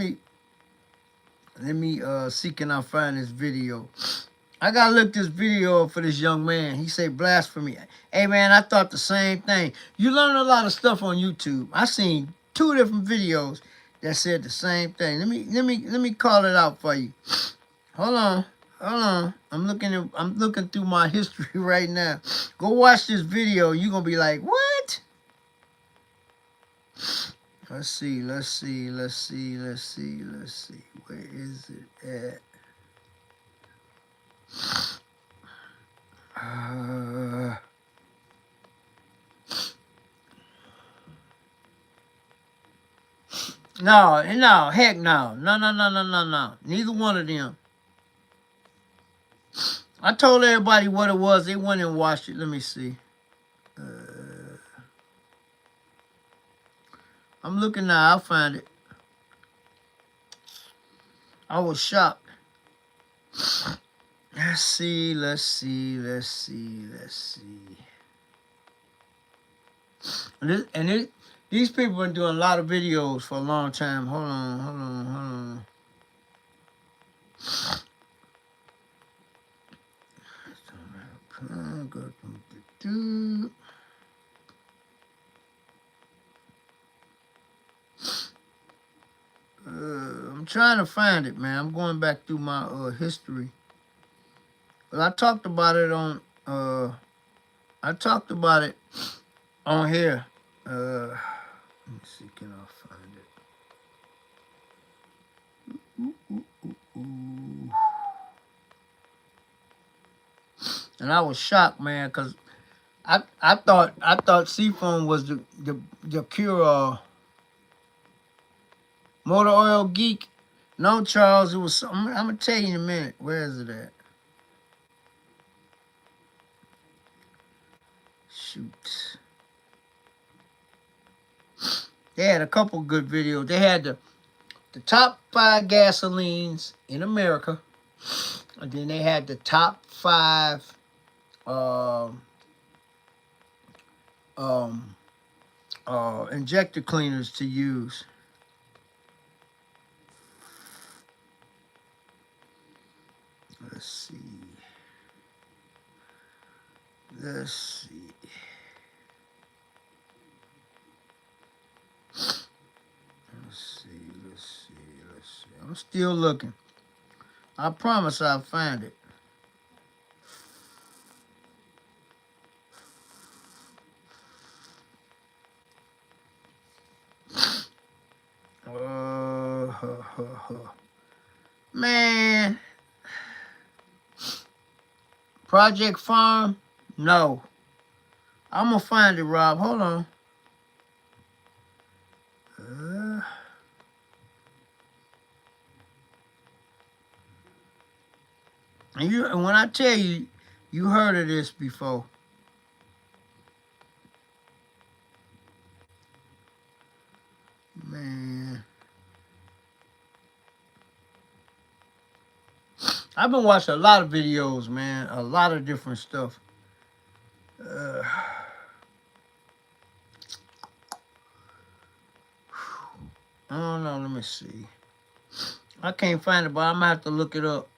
me see, can I find this video? I gotta look this video up for this young man. He say blasphemy. Hey man, I thought the same thing. You learn a lot of stuff on YouTube. I seen 2 different videos that said the same thing. Let me call it out for you. Hold on. I'm looking through my history right now. Go watch this video. You're gonna be like, what? Let's see. Where is it at? No, heck no. No. Neither one of them. I told everybody what it was. They went and watched it. Let me see. I'm looking now. I'll find it. I was shocked. Let's see. These people been doing a lot of videos for a long time. Hold on. I'm trying to find it, man. I'm going back through my history. But I talked about it on here. Let me see, can I find it? Ooh. And I was shocked, man, because I thought Seafoam was the cure. Motor Oil Geek. No, Charles, it was something. I'm gonna tell you in a minute. Where is it at? Shoot. They had a couple good videos. They had the top 5 gasolines in America. And then they had the top 5 injector cleaners to use. Let's see. I'm still looking. I promise I'll find it. Man. Project Farm? No. I'm going to find it, Rob. Hold on. And when I tell you, you heard of this before. Man. I've been watching a lot of videos, man. A lot of different stuff. I don't know. Let me see. I can't find it, but I'm going to have to look it up.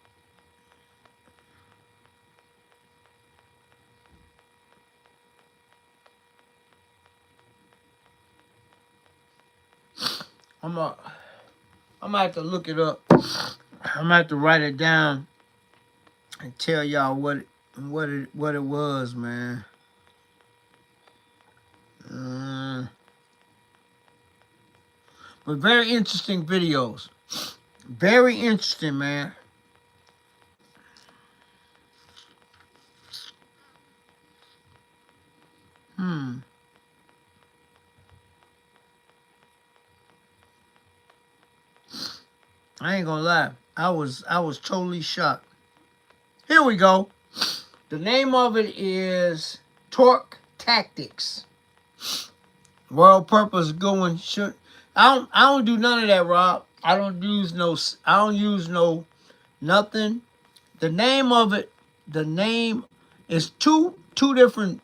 I'm gonna have to look it up. I'm gonna have to write it down and tell y'all what it was, man. But very interesting videos. Very interesting, man. I ain't gonna lie. I was totally shocked. Here we go. The name of it is Torque Tactics. World purpose going should. I don't do none of that, Rob. I don't use no nothing. The name of it, the name is two different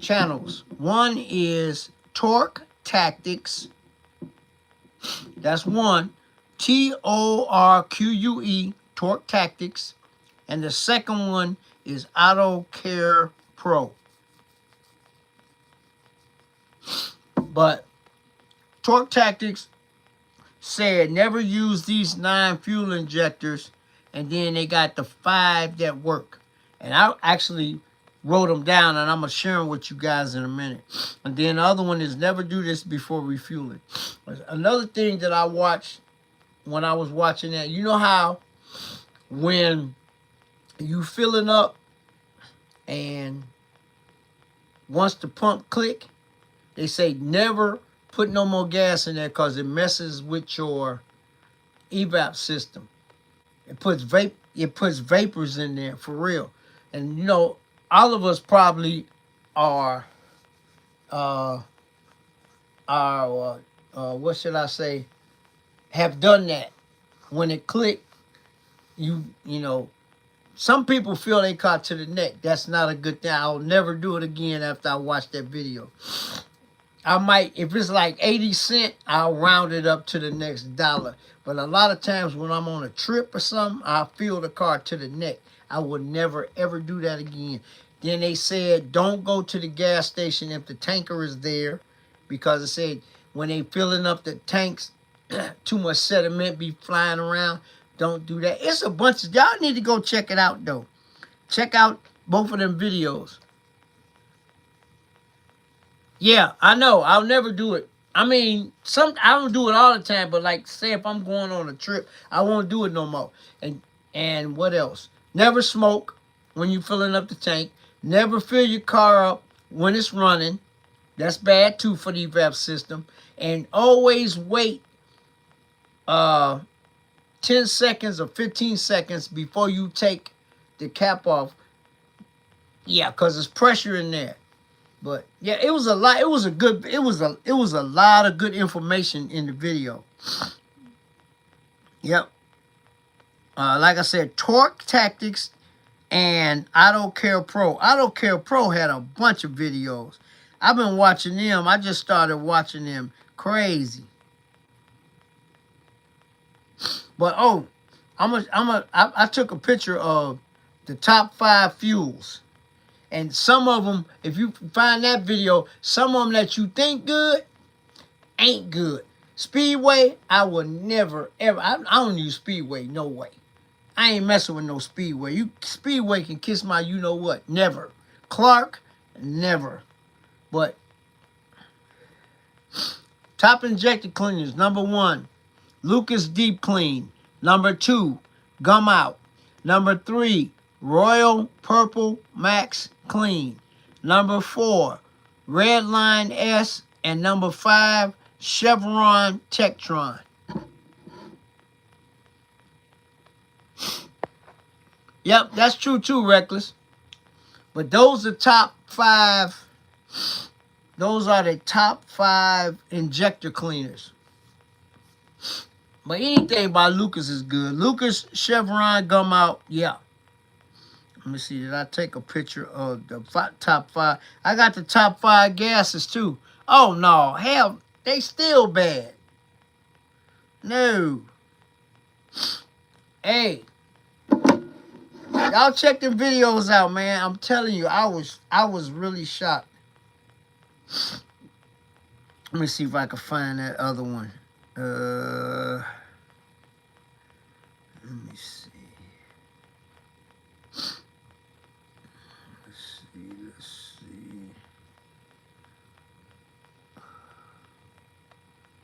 channels. One is Torque Tactics. That's one. TORQUE, Torque Tactics. And the second one is Auto Care Pro. But Torque Tactics said never use these 9 fuel injectors, and then they got the 5 that work. And I actually wrote them down, and I'm going to share them with you guys in a minute. And then the other one is never do this before refueling. Another thing that I watched when I was watching that, you know how when you filling up and once the pump click, they say never put no more gas in there because it messes with your evap system. It puts vapors in there for real. And you know, all of us probably are what should I say, have done that. When it clicked, you know, some people feel they caught to the neck. That's not a good thing. I'll never do it again after I watch that video. I might, if it's like 80 cents, I'll round it up to the next dollar. But a lot of times when I'm on a trip or something, I feel the car to the neck. I would never, ever do that again. Then they said, don't go to the gas station if the tanker is there. Because it said, when they filling up the tanks, too much sediment be flying around. Don't do that. It's a bunch of, y'all need to go check it out, though. Check out both of them videos. Yeah, I know. I'll never do it. I mean, I don't do it all the time, but like, say if I'm going on a trip, I won't do it no more. And what else? Never smoke when you're filling up the tank. Never fill your car up when it's running. That's bad too for the evap system. And always wait 10 seconds or 15 seconds before you take the cap off. Yeah, because there's pressure in there. But yeah, it was a lot. It was a lot of good information in the video. Yep. Like I said, Torque Tactics and Auto Care Pro. Auto Care Pro had a bunch of videos. I've been watching them. I just started watching them. Crazy. But I took a picture of the top 5 fuels. And some of them, if you find that video, some of them that you think good, ain't good. Speedway, I would never, ever, I don't use Speedway, no way. I ain't messing with no Speedway. Speedway can kiss my you-know-what, never. Clark, never. But, top injector cleaners, number 1, Lucas Deep Clean. Number 2, Gum Out. Number 3, Royal Purple Max Clean. Number 4, Red Line S. And number 5, Chevron Tektron. Yep, that's true too, Reckless. But those are top 5. Those are the top 5 injector cleaners. But anything by Lucas is good. Lucas, Chevron, Gum Out, yeah. Let me see, did I take a picture of the top 5? I got the top 5 gases too. Oh no, hell, they still bad. No. Hey, y'all check them videos out, man. I'm telling you, I was really shocked. Let me see if I can find that other one. Let me see. Let's see.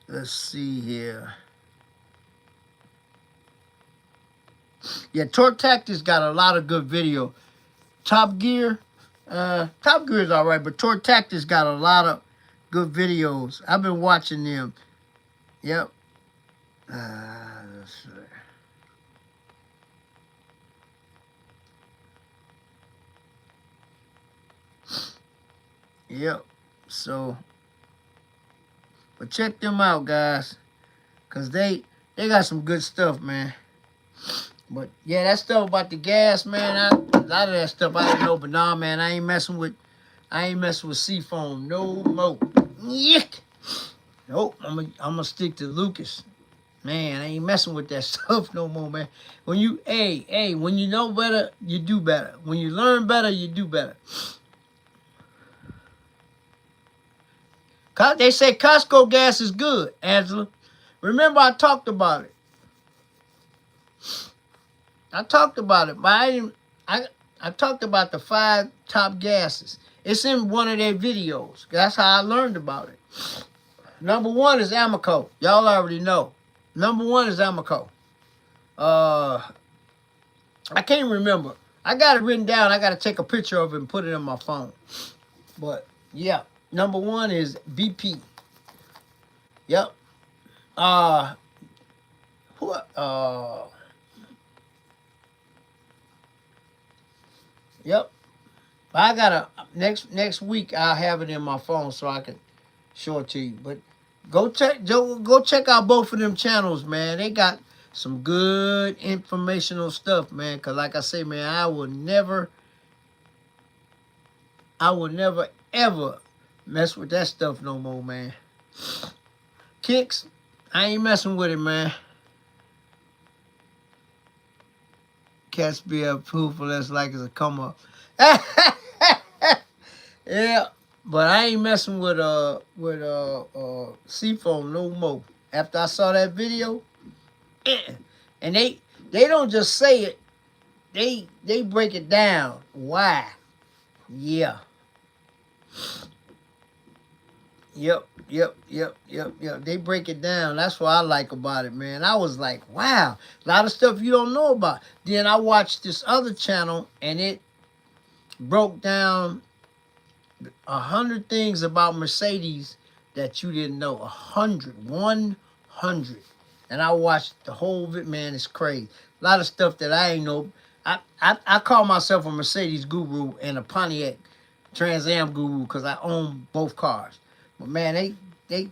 Let's see here. Yeah, Torque Tactics got a lot of good video. Top Gear is all right, but Torque Tactics got a lot of good videos. I've been watching them. Yep. Let's see. Yep. So, but check them out, guys, cause they got some good stuff, man. But yeah, that stuff about the gas, man. A lot of that stuff I didn't know, but nah, man, I ain't messing with Seafoam no more. Yick. Nope. I'm gonna stick to Lucas. Man, I ain't messing with that stuff no more, man. When you, when you know better, you do better. When you learn better, you do better. They say Costco gas is good, Angela. Remember, I talked about it. I talked about it, but I talked about the 5 top gases. It's in one of their videos. That's how I learned about it. Number 1 is Amoco. Y'all already know. Number 1 is Amoco. I can't remember. I got it written down. I got to take a picture of it and put it in my phone. But yeah, number 1 is BP. Yep. Yep. I gotta next week I'll have it in my phone so I can show it to you. But go check out both of them channels, man. They got some good informational stuff, man. Cause like I say, man, I will never ever mess with that stuff no more, man. Kicks, I ain't messing with it, man. Cats be a pooful that's like it's a come up. Yeah, but I ain't messing with Seafoam no more. After I saw that video, and they don't just say it, they break it down. Why? Yeah. Yep. They break it down. That's what I like about it, man. I was like, wow, a lot of stuff you don't know about. Then I watched this other channel, and it broke down 100 things about Mercedes that you didn't know. 100. And I watched the whole of it, man. It's crazy. A lot of stuff that I ain't know. I call myself a Mercedes guru and a Pontiac Trans Am guru because I own both cars. But man, they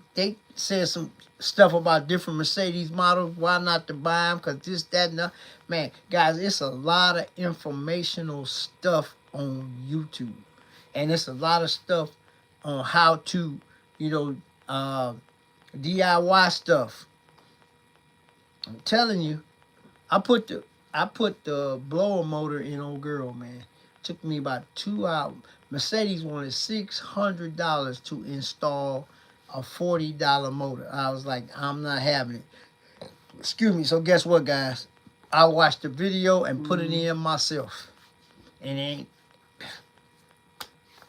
said some stuff about different Mercedes models. Why not to buy them? Because this, that, and that. Man, guys, it's a lot of informational stuff on YouTube. And it's a lot of stuff on how to, DIY stuff. I'm telling you, I put the blower motor in old girl, man. Took me about 2 hours. Mercedes wanted $600 to install a $40 motor. I was like, I'm not having it. Excuse me. So guess what, guys? I watched the video and put it in myself, and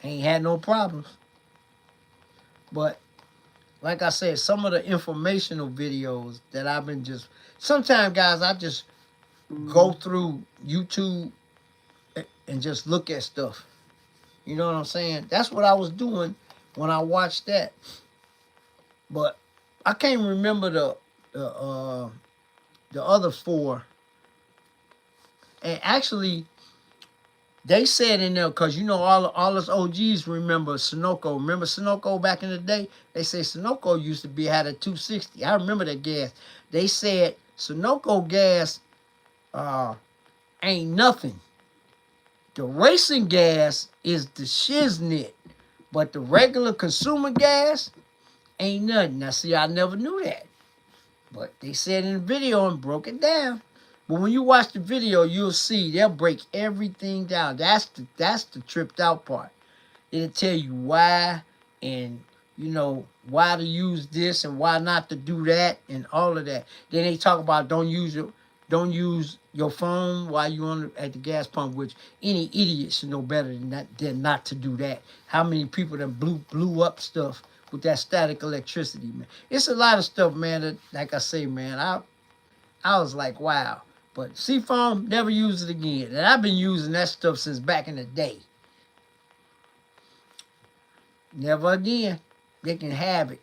ain't had no problems. But like I said, some of the informational videos that I've been sometimes, guys, I just go through YouTube and just look at stuff. You know what I'm saying? That's what I was doing when I watched that. But I can't remember the other 4. And actually, they said in there, because all us OGs remember Sunoco. Remember Sunoco back in the day? They say Sunoco used to had a 260. I remember that gas. They said Sunoco gas ain't nothing. The racing gas is the shiznit, but the regular consumer gas ain't nothing. Now, see, I never knew that, but they said in the video and broke it down. But when you watch the video, you'll see they'll break everything down. That's the tripped out part. It'll tell you why and you know, why to use this and why not to do that and all of that. Then they talk about don't use your phone while you at the gas pump, which any idiot should know better than not to do that. How many people that blew up stuff with that static electricity, man? It's a lot of stuff, man. That, like I say, man, I was like, wow. But Seafoam, never use it again. And I've been using that stuff since back in the day. Never again. They can have it.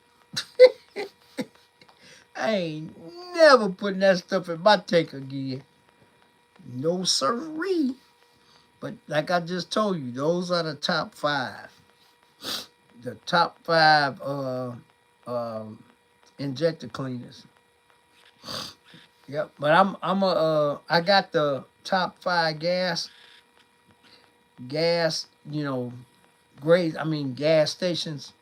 I ain't never putting that stuff in my tank again. No siree. But like I just told you, those are the top 5. The top 5 injector cleaners. Yep. But I got the top 5 gas, you know, grades, gas stations.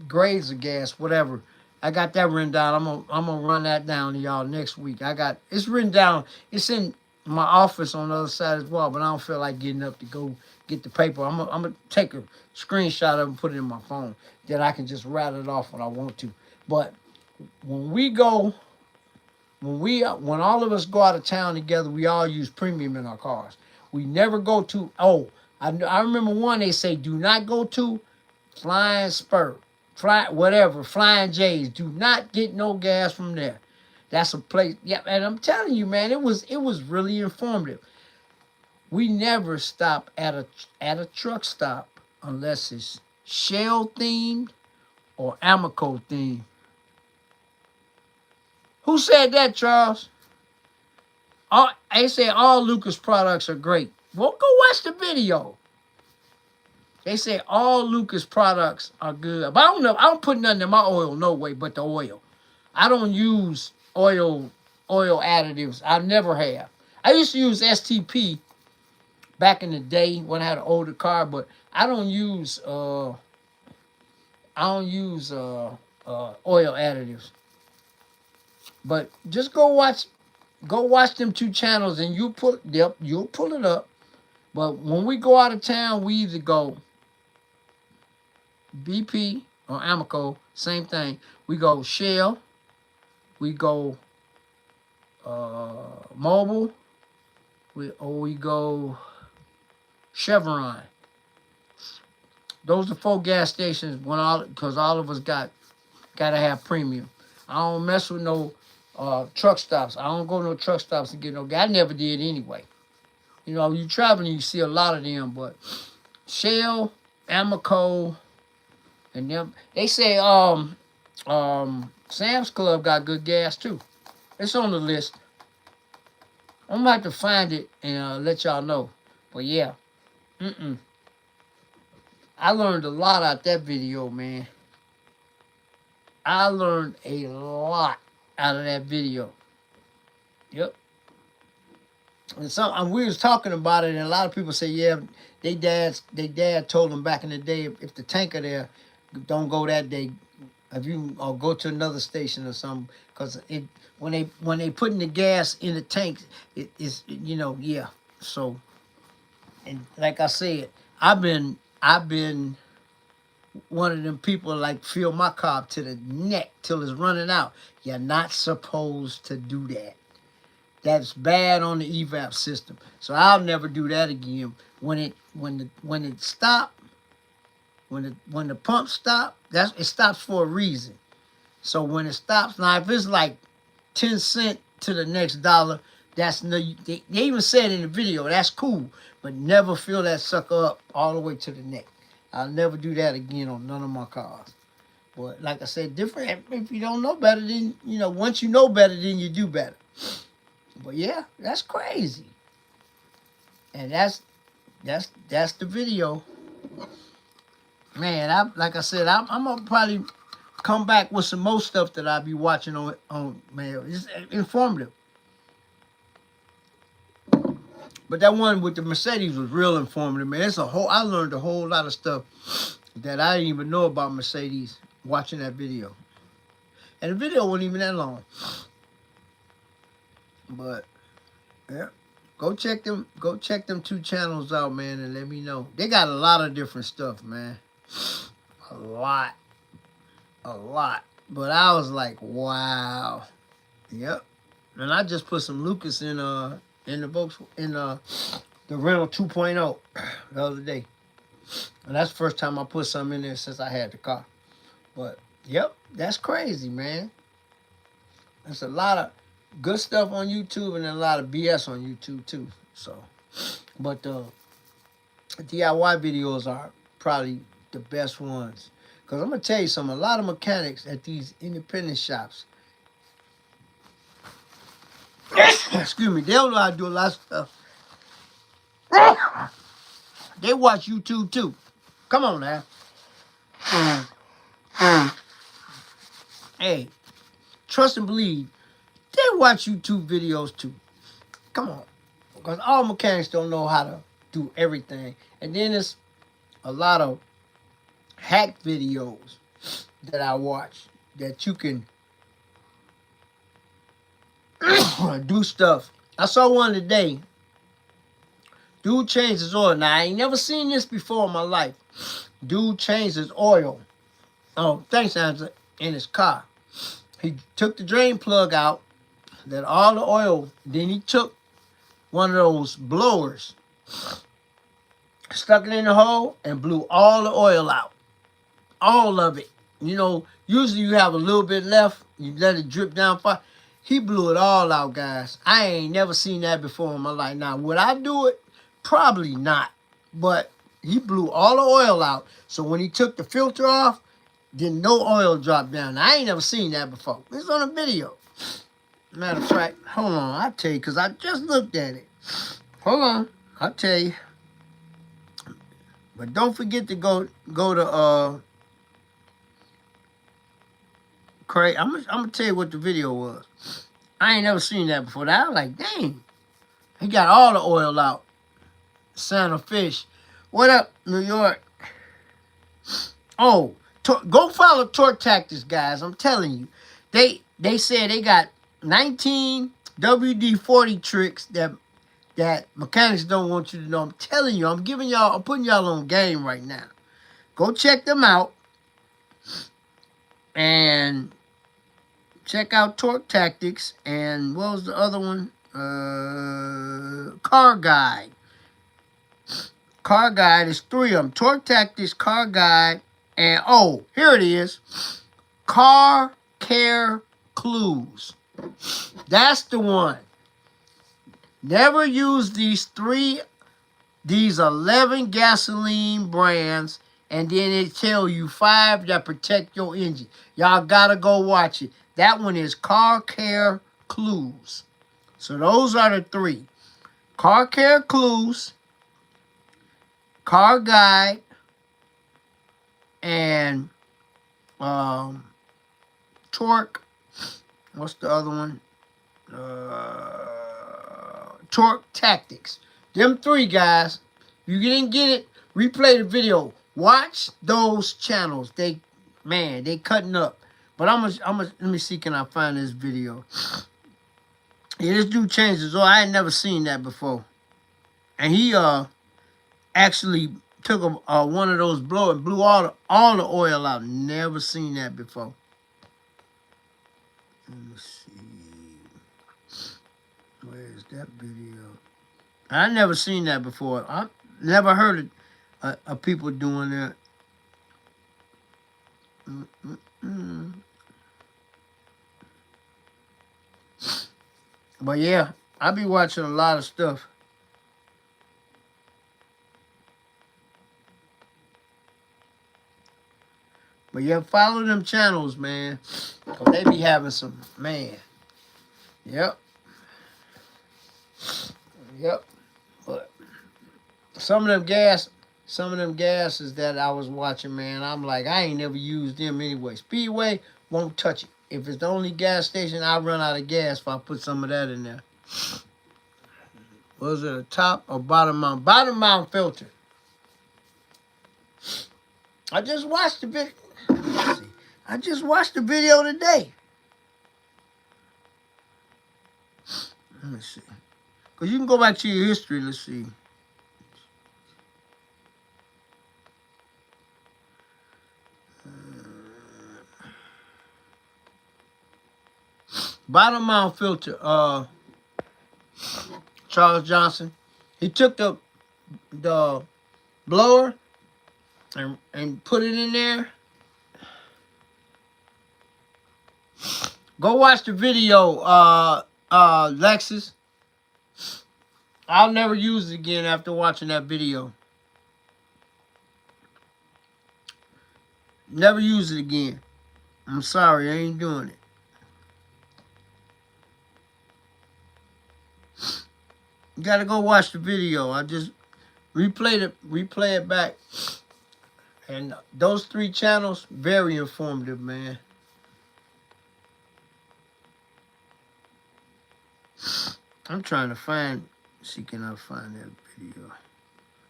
Grades of gas, whatever. I got that written down. I'm gonna run that down to y'all next week. It's written down. It's in my office on the other side as well, but I don't feel like getting up to go get the paper. I'm gonna take a screenshot of it and put it in my phone. Then I can just rattle it off when I want to. But when all of us go out of town together, we all use premium in our cars. We never go to, I remember one they say, do not go to Flying Spur, Flying J's. Do not get no gas from there. That's a place. Yeah, and I'm telling you, man, it was really informative. We never stop at a truck stop unless it's Shell themed or Amoco themed. Who said that, Charles? They say all Lucas products are great. Well, go watch the video. They say all Lucas products are good. But I don't know. I don't put nothing in my oil, no way, but the oil. I don't use oil additives. I never have. I used to use STP back in the day when I had an older car, but I don't use oil additives. But just go watch them 2 channels and you'll pull it up. But when we go out of town, we either go BP or Amoco, same thing. We go Shell, we go Mobil, we go Chevron. Those are 4 gas stations because all of us gotta have premium. I don't mess with no truck stops. I don't go to no truck stops to get no gas. I never did anyway. You know, you traveling, you see a lot of them, but Shell, Amoco, and them. They say Sam's Club got good gas too. It's on the list. I'm gonna have to find it and let y'all know. But yeah, I learned a lot out that video, man. I learned a lot out of that video. Yep. And we was talking about it, and a lot of people say, yeah, they dad told them back in the day, if the tanker there, don't go that day. If you or go to another station or something, because when they putting the gas in the tank, it is, you know, yeah. So, and like I said, I've been one of them people like fill my car up to the neck till it's running out. You're not supposed to do that. That's bad on the evap system. So I'll never do that again. When it stop, when the pump stop, it stops for a reason. So when it stops, now if it's like 10 cents to the next dollar, that's no. They even said in the video that's cool, but never fill that sucker up all the way to the neck. I'll never do that again on none of my cars. But like I said, different. If you don't know better, then once you know better, then you do better. But yeah, that's crazy. And that's the video. Man, like I said, I'm gonna probably come back with some more stuff that I'll be watching on man. It's informative. But that one with the Mercedes was real informative, man. I learned a whole lot of stuff that I didn't even know about Mercedes watching that video. And the video wasn't even that long. But yeah, go check them 2 channels out, man, and let me know. They got a lot of different stuff, man. a lot. A lot. But I was like, wow. Yep. And I just put some Lucas in the box in the rental 2.0 the other day. And that's the first time I put something in there since I had the car. But yep, that's crazy, man. There's a lot of good stuff on YouTube and a lot of BS on YouTube too. So, but the DIY videos are probably the best ones. Cause I'm gonna tell you something. A lot of mechanics at these independent shops, excuse me, they don't know how to do a lot of stuff. They watch YouTube too. Come on now. Hey, trust and believe. They watch YouTube videos too. Come on. Because all mechanics don't know how to do everything. And then there's a lot of hack videos that I watch that you can do stuff. I saw one today. Dude changed his oil. Now, I ain't never seen this before in my life. Dude changed his oil. Oh, thanks, Angela. In his car. He took the drain plug out, let all the oil, then he took one of those blowers, stuck it in the hole, and blew all the oil out. All of it. You know, usually you have a little bit left, you let it drip down far. He blew it all out, guys. I ain't never seen that before in my life. Now, would I do it? Probably not. But he blew all the oil out. So when he took the filter off, then no oil dropped down. Now, I ain't never seen that before. It's on a video. Matter of fact, hold on. I'll tell you, because I just looked at it. Hold on. I'll tell you. But don't forget to go to Craig. I'm gonna tell you what the video was. I ain't never seen that before. I was like, dang. He got all the oil out. Santa Fish. What up, New York? Oh, go follow Torque Tactics, guys. I'm telling you. They said they got 19 WD-40 tricks that mechanics don't want you to know. I'm telling you. I'm putting y'all on game right now. Go check them out. And check out Torque Tactics. And what was the other one? Car Guide. Car Guide is 3 of them. Torque Tactics, Car Guide, and oh, here it is. Car Care Clues. That's the one. Never use these 11 gasoline brands, and then it tell you 5 that protect your engine. Y'all gotta go watch it. That one is Car Care Clues. So those are the 3. Car Care Clues, Car Guide, and Torque. What's the other one? Torque Tactics. Them 3 guys. If you didn't get it, replay the video. Watch those channels. They cutting up. But let me see, can I find this video? Yeah, this dude changed his oil. I had never seen that before. And he actually took one of those blowers and blew all the oil out. Never seen that before. Let me see. Where's that video? I never seen that before. I never heard of people doing that. But yeah, I be watching a lot of stuff. But yeah, follow them channels, man. Cause they be having some, man. Yep. Yep. But some of them gases that I was watching, man, I'm like, I ain't never used them anyway. Speedway, won't touch it. If it's the only gas station, I run out of gas if I put some of that in there. Was it a top or bottom mount? Bottom mount filter. I just watched the video. Let's see. I just watched the video today. Let me see. Because you can go back to your history. Let's see. bottom mount filter, Charles Johnson. He took the blower and put it in there. Go watch the video, Lexus. I'll never use it again after watching that video. Never use it again. I'm sorry, I ain't doing it. You gotta go watch the video. I just replay it back. And those 3 channels, very informative, man. I'm trying to see can I find that video.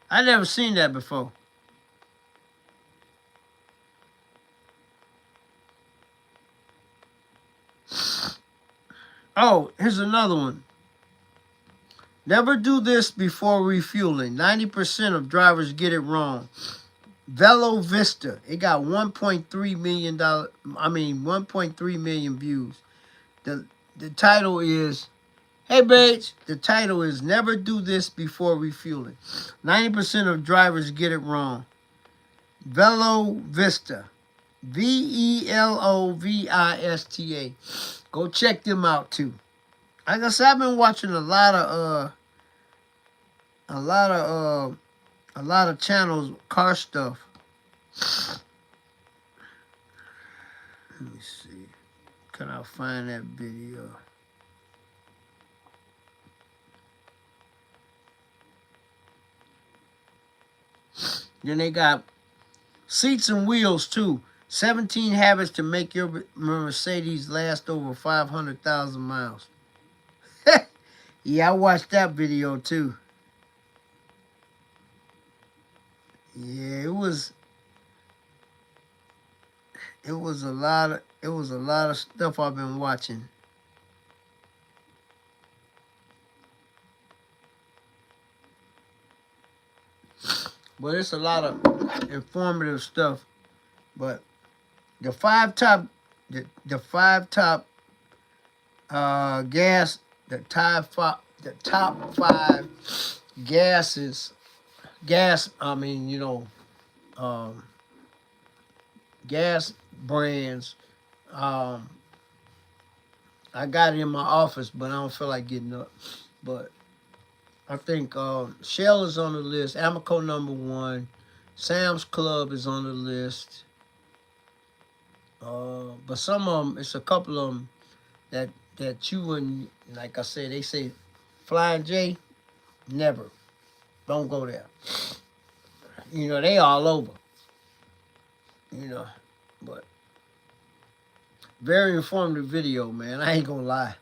I never seen that before. Oh, here's another one. Never do this before refueling. 90% of drivers get it wrong. Velo Vista. It got 1.3 million views. The title is, hey babes, the title is Never Do This Before Refueling. 90% of drivers get it wrong. Velo Vista. VELOVISTA. Go check them out too. Like I said, I've been watching a lot of channels, car stuff. Let me see. Can I find that video? Then they got seats and wheels too. 17 habits to make your Mercedes last over 500,000 miles. Yeah, I watched that video too. Yeah, it was a lot of stuff I've been watching. But it's a lot of informative stuff. But the top 5 gases, gas brands. I got it in my office, but I don't feel like getting up. But I think Shell is on the list. Amoco #1. Sam's Club is on the list. But some of them, it's a couple of them that you wouldn't, like I said, they say Flying J, never. Don't go there. They all over. But very informative video, man. I ain't gonna lie.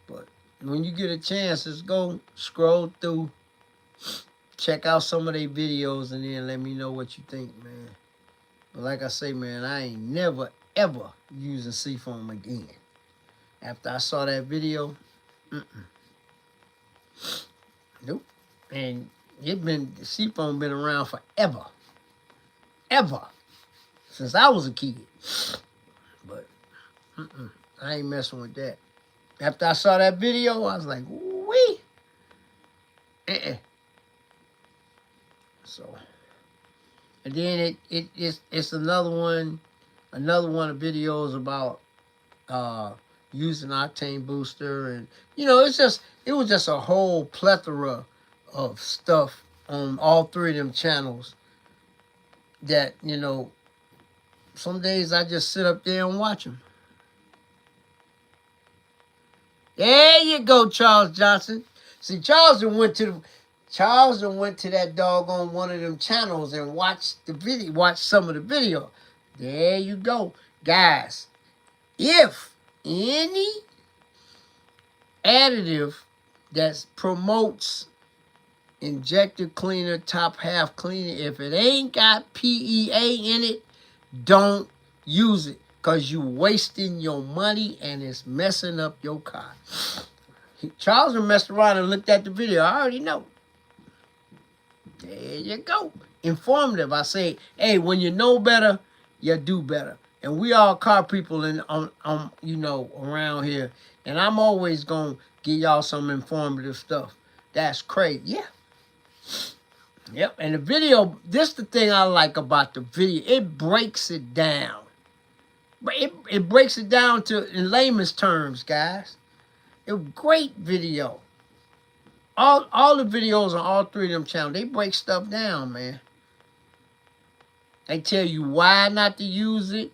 But when you get a chance, just go scroll through, check out some of their videos, and then let me know what you think, man. But like I say, man, I ain't never, ever using Seafoam again. After I saw that video, nope. And Seafoam been around forever. Ever. Since I was a kid. But, I ain't messing with that. After I saw that video, I was like, wee. So, and then it's another one of videos about using octane booster, and it was just a whole plethora of stuff on all 3 of them channels that some days I just sit up there and watch them. There you go, Charles Johnson. See, Charles went to that doggone one of them channels and watched some of the video. There you go. Guys, if any additive that promotes injector cleaner, top half cleaner, if it ain't got PEA in it, don't use it, because you wasting your money and it's messing up your car. Charles messed around and looked at the video. I already know. There you go. Informative. I say, hey, when you know better, you do better. And we all car people on you know, around here. And I'm always gonna give y'all some informative stuff. That's crazy. Yeah. Yep. And the video, this the thing I like about the video. It breaks it down. It breaks it down to in layman's terms, guys. It was a great video. All the videos on all three of them channels, they break stuff down, man. They tell you why not to use it.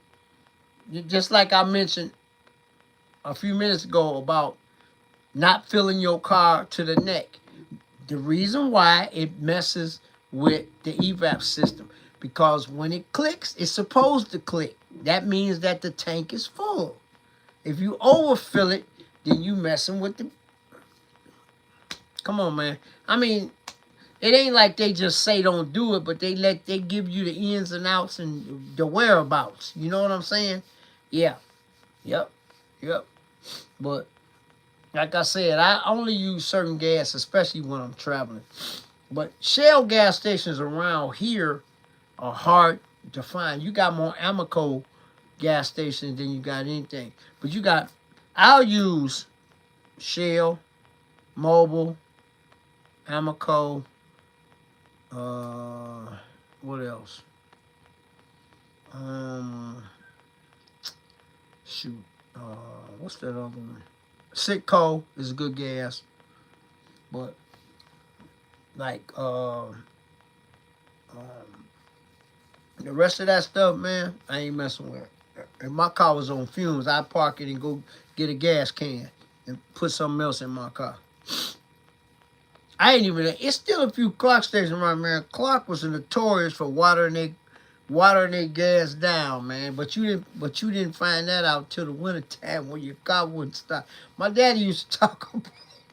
Just like I mentioned a few minutes ago about not filling your car to the neck. The reason why it messes with the evap system, because when it clicks, it's supposed to click. That means that the tank is full. If you overfill it, then you messing with the... Come on, man. I mean, it ain't like they just say don't do it, but they give you the ins and outs and the whereabouts. You know what I'm saying? Yeah. Yep. But like I said, I only use certain gas, especially when I'm traveling. But Shell gas stations around here are hard to find. You got more Amoco gas stations than you got anything. But you got, I'll use Shell, Mobil, Amoco, what else? Shoot, what's that other one? Citco is a good gas, but like the rest of that stuff, man, I ain't messing with it. If my car was on fumes, I'd park it and go get a gas can and put something else in my car. I ain't even. It's still a few Clark stations around, man. Clark was notorious for watering their gas down, man. But you didn't find that out till the winter time when your car wouldn't stop. My daddy used to talk about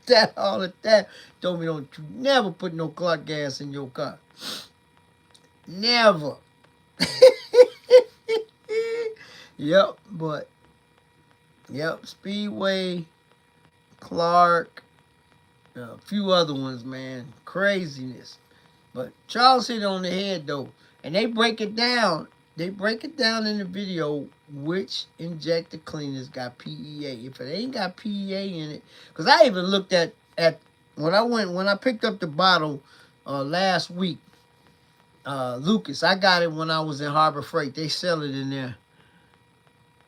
that all the time. Told me don't you never put no Clark gas in your car. Never. Yep, but Speedway, Clark, a few other ones, man. Craziness. But Charles hit on the head though. And they break it down. They break it down in the video which injector cleaners got PEA. If it ain't got PEA in it, because I even looked at when I picked up the bottle last week. Lucas, I got it when I was in Harbor Freight. They sell it in there.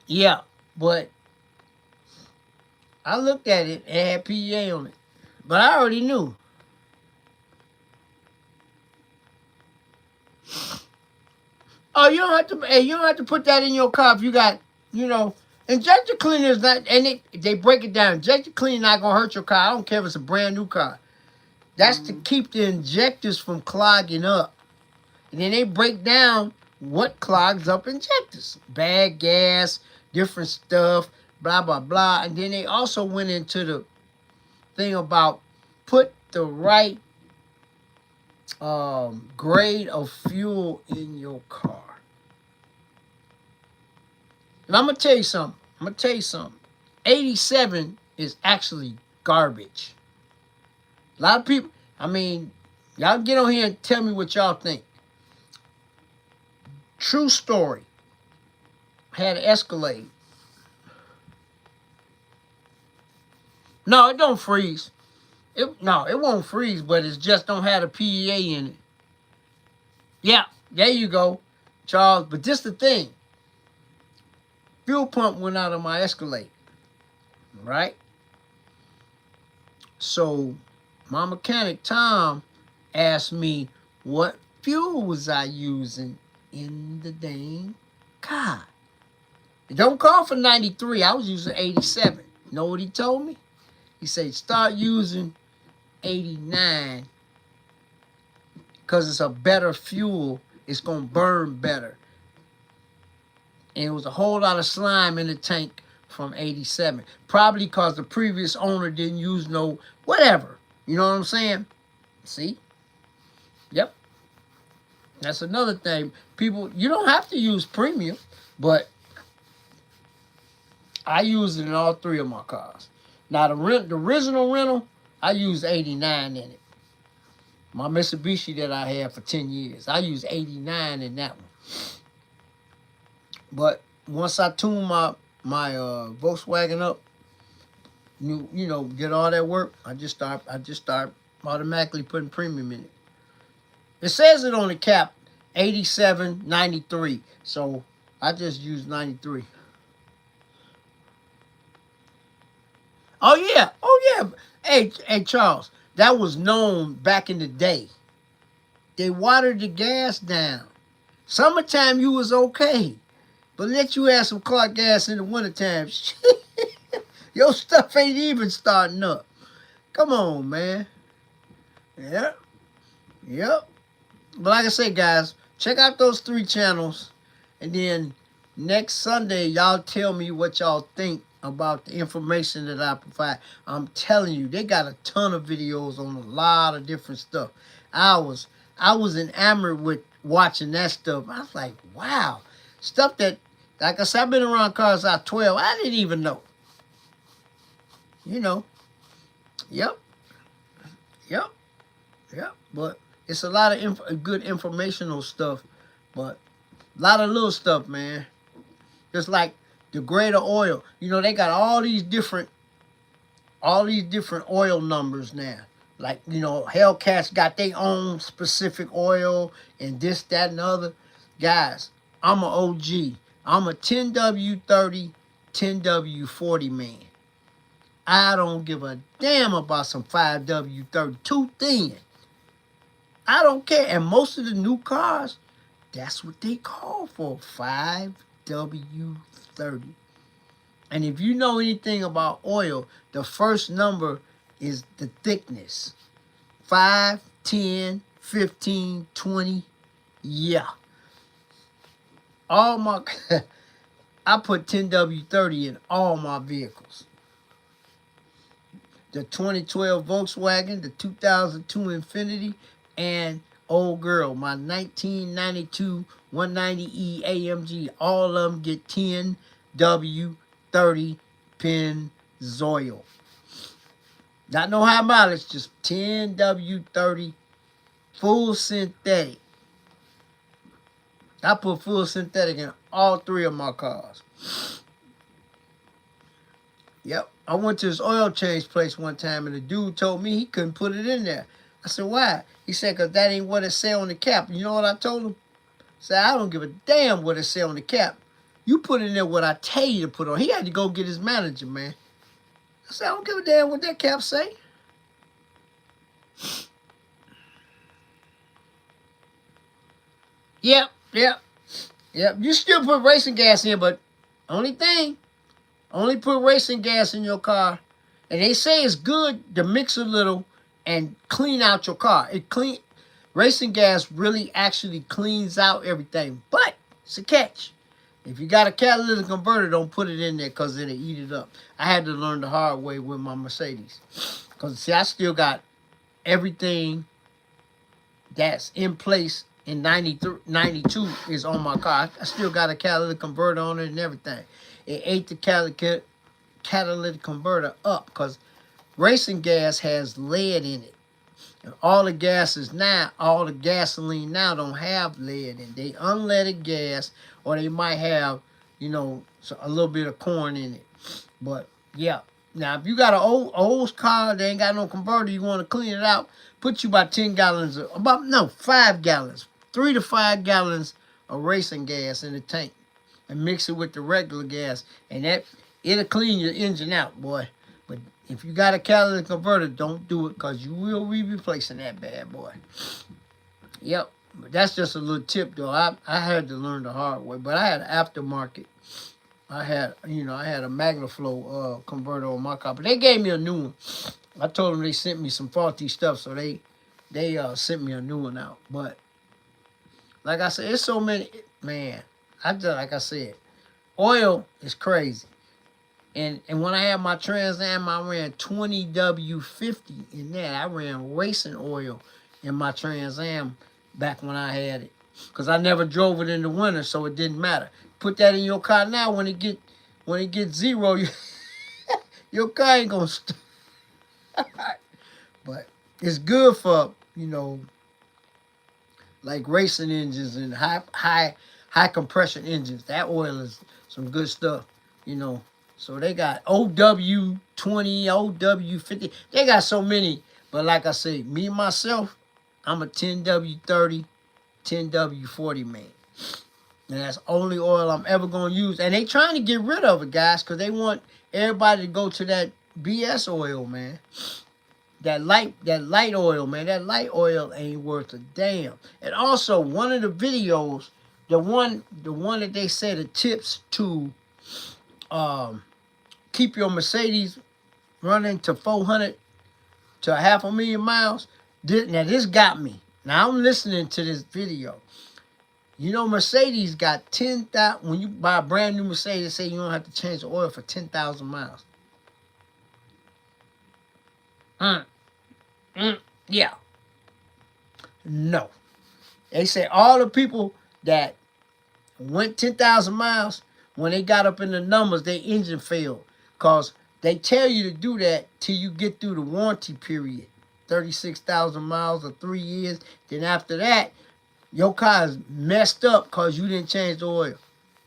Yeah, but I looked at it. It had PEA on it, but I already knew. Oh, you don't have to. Hey, you don't have to put that in your car if you got, injector cleaner is not. And they break it down. Injector cleaner not gonna hurt your car. I don't care if it's a brand new car. That's to keep the injectors from clogging up. And then they break down what clogs up injectors: bad gas, different stuff, blah blah blah. And then they also went into the thing about put the right grade of fuel in your car. And I'm gonna tell you something. 87 is actually garbage. A lot of people, y'all get on here and tell me what y'all think. True story. Had an Escalade. No, it don't freeze. It won't freeze, but it just don't have a PEA in it. Yeah, there you go, Charles. But this the thing. Fuel pump went out of my Escalade, right? So my mechanic, Tom, asked me what fuel was I using in the dang car. It don't call for 93. I was using 87. You know what he told me? He said, start using 89 because it's a better fuel. It's going to burn better. And it was a whole lot of slime in the tank from 87. Probably because the previous owner didn't use no whatever. You know what I'm saying? See? Yep. That's another thing. People, you don't have to use premium, but I use it in all three of my cars. Now, the original rental, I use 89 in it. My Mitsubishi that I had for 10 years. I use 89 in that one. But once I tune my Volkswagen up, you know, get all that work, I just start automatically putting premium in it. It says it on the cap, 87.93. So I just use 93. Oh yeah. Hey Charles, that was known back in the day. They watered the gas down. Summertime you was okay, but let you have some car gas in the wintertime. Your stuff ain't even starting up. Come on, man. Yep, yep. But like I say, guys, check out those 3 channels, and then next Sunday, y'all tell me what y'all think about the information that I provide. I'm telling you, they got a ton of videos on a lot of different stuff. I was I was enamored with watching that stuff. I was like, wow, stuff that, like I said, I've been around cars out 12. I didn't even know. You know, yep, yep. Yeah, but it's a lot of good informational stuff, but a lot of little stuff, man. Just like the greater oil. You know, they got all these different oil numbers now. Like, you know, Hellcats got their own specific oil and this, that, and the other. Guys, I'm a OG. I'm a 10W30, 10W40 man. I don't give a damn about some 5W30. Too thin. I don't care. And most of the new cars, that's what they call for, 5W30. And if you know anything about oil, the first number is the thickness. 5, 10, 15, 20. Yeah. All my, I put 10W30 in all my vehicles. The 2012 Volkswagen, the 2002 Infiniti, and old girl, my 1992 190E AMG. All of them get 10W30 Pennzoil. Not no high mileage, just 10W30 full synthetic. I put full synthetic in all 3 of my cars. Yep. I went to this oil change place one time, and the dude told me he couldn't put it in there. I said, why? He said, because that ain't what it say on the cap. You know what I told him? I said, I don't give a damn what it say on the cap. You put in there what I tell you to put on. He had to go get his manager, man. I said, I don't give a damn what that cap say. Yep. You still put racing gas in, but only put racing gas in your car. And they say it's good to mix a little and clean out your car. Racing gas really actually cleans out everything. But it's a catch. If you got a catalytic converter, don't put it in there because it'll eat it up. I had to learn the hard way with my Mercedes. Because, see, I still got everything that's in place in 93, 92 is on my car. I still got a catalytic converter on it and everything. It ate the catalytic converter up because racing gas has lead in it. And all the gasoline now don't have lead in it. They unleaded gas, or they might have, you know, a little bit of corn in it. But yeah, now if you got an old car that ain't got no converter, you want to clean it out, put you about 5 gallons, 3 to 5 gallons of racing gas in the tank, and mix it with the regular gas, and it'll clean your engine out, boy. But if you got a catalytic converter, don't do it, because you will be replacing that bad boy. Yep. But that's just a little tip, though. I had to learn the hard way. But I had an aftermarket. I had a MagnaFlow converter on my car. But they gave me a new one. I told them they sent me some faulty stuff, so they sent me a new one out. But like I said, it's so many, man. Like I said, oil is crazy. And when I had my Trans Am, I ran 20W50 in that. I ran racing oil in my Trans Am back when I had it. Because I never drove it in the winter, so it didn't matter. Put that in your car now, when it gets zero, your car ain't going to start. But it's good for, you know, like racing engines and high compression engines. That oil is Some good stuff, you know. So they got OW20, OW50. They got so many. But like I say, me myself, I'm a 10W30, 10W40 man. And that's only oil I'm ever going to use. And they trying to get rid of it, guys, because they want everybody to go to that BS oil, man. That light oil, man. That light oil ain't worth a damn. And also, one of the videos, the one that they said the tips to keep your Mercedes running to 400 to 500,000 miles. Now this got me. Now I'm listening to this video. You know, Mercedes got 10,000. When you buy a brand new Mercedes, say you don't have to change the oil for 10,000 miles. Yeah. No. They say all the people that went 10,000 miles, when they got up in the numbers, their engine failed. Because they tell you to do that till you get through the warranty period. 36,000 miles or 3 years. Then after that, your car is messed up because you didn't change the oil.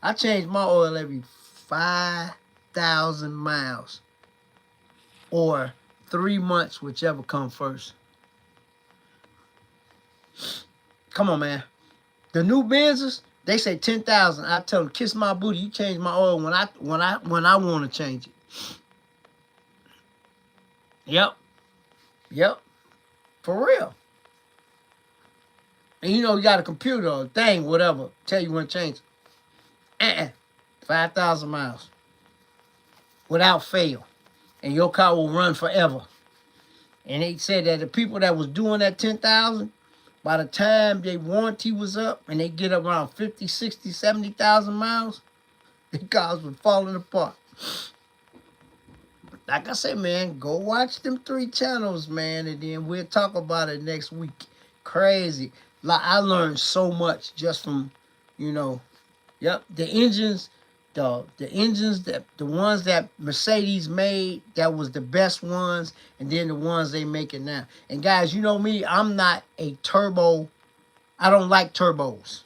I change my oil every 5,000 miles. Or 3 months, whichever comes first. Come on, man. The new Benzes, they say 10,000. I tell them, kiss my booty. You change my oil when I want to change it. Yep. For real. And you know, you got a computer or a thing, whatever, tell you when to change it. 5,000 miles. Without fail. And your car will run forever. And they said that the people that was doing that 10,000, by the time their warranty was up and they get around 50, 60, 70,000 miles, their cars were falling apart. Like I said, man, go watch them 3 channels, man, and then we'll talk about it next week. Crazy. Like, I learned so much just from, you know, the engines, the engines, the ones that Mercedes made, that was the best ones, and then the ones they making now. And guys, you know me, I'm not a turbo. I don't like turbos.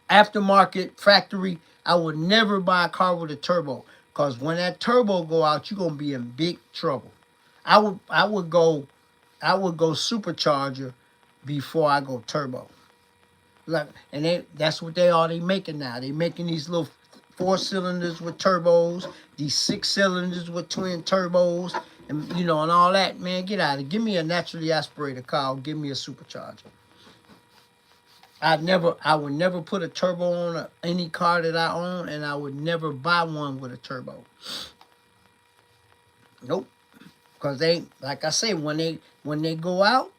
Aftermarket, factory, I would never buy a car with a turbo. Because when that turbo go out, you're going to be in big trouble. I would go supercharger before I go turbo. Like, and that's what they making now. They making these little 4 cylinders with turbos, these 6 cylinders with twin turbos, and you know, and all that. Man, get out of it. Give me a naturally aspirated car. Give me a supercharger. I would never put a turbo on any car that I own, and I would never buy one with a turbo. Nope. Because they, like I say, when they go out,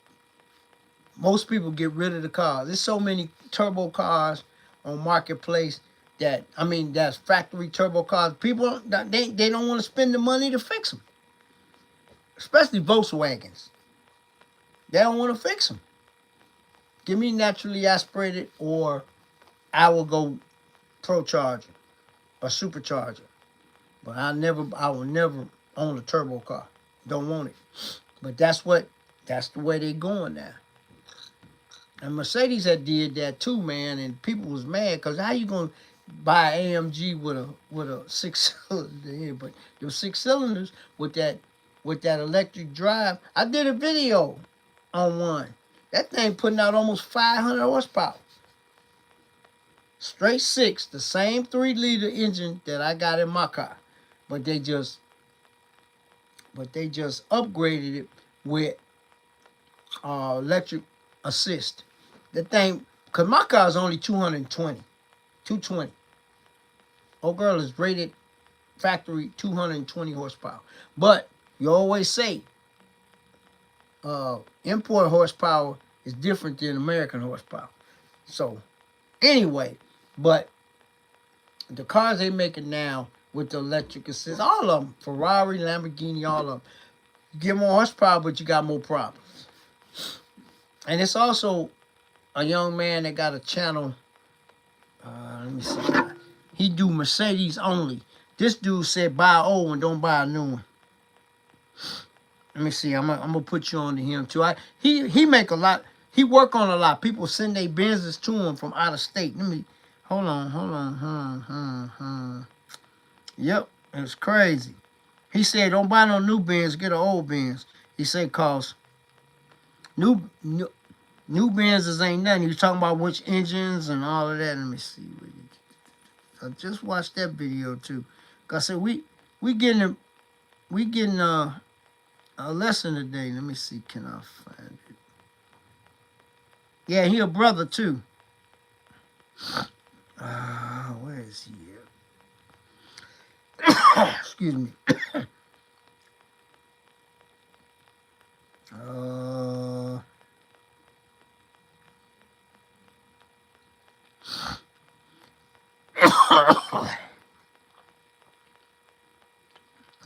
most people get rid of the cars. There's so many turbo cars on marketplace that, I mean, that's factory turbo cars. People, they don't want to spend the money to fix them. Especially Volkswagens. They don't want to fix them. Give me naturally aspirated, or I will go pro charger or supercharger. But I will never own a turbo car. Don't want it. But that's the way they going now. And Mercedes had did that too, man, and people was mad because how you gonna buy an AMG with a 6-cylinder here? But the 6 cylinders with that electric drive, I did a video on one. That thing putting out almost 500 horsepower. Straight 6, the same 3-liter engine that I got in my car, but they just upgraded it with electric assist. The thing, cause my car is only 220. Old girl is rated factory 220 horsepower. But you always say import horsepower is different than American horsepower. So anyway, but the cars they making now with the electric assist, all of them, Ferrari, Lamborghini, all of them, you get more horsepower, but you got more problems. And it's also a young man that got a channel. Let me see. He do Mercedes only. This dude said buy an old one, don't buy a new one. Let me see. I'm gonna put you on to him too. He make a lot. He work on a lot. People send their Benzes to him from out of state. Let me Hold on. Yep, it's crazy. He said, don't buy no new Benz, get an old Benz. He said, cause new new, new Benzes ain't nothing. He was talking about which engines and all of that. Let me see. I just watched that video too. Cause I said we getting a lesson today. Let me see, can I find it? Yeah, he a brother too. Where is he at? Excuse me.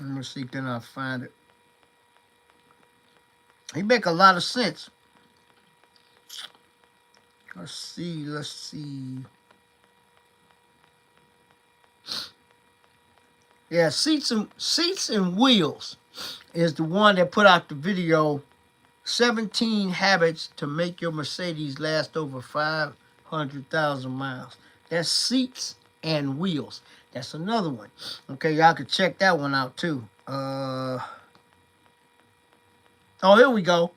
Let me see, can I find it? He make a lot of sense. Let's see. Yeah, seats and wheels is the one that put out the video 17 habits to make your Mercedes last over 500,000 miles. That's seats and wheels. That's another one. Okay, y'all can check that one out too. Oh, here we go.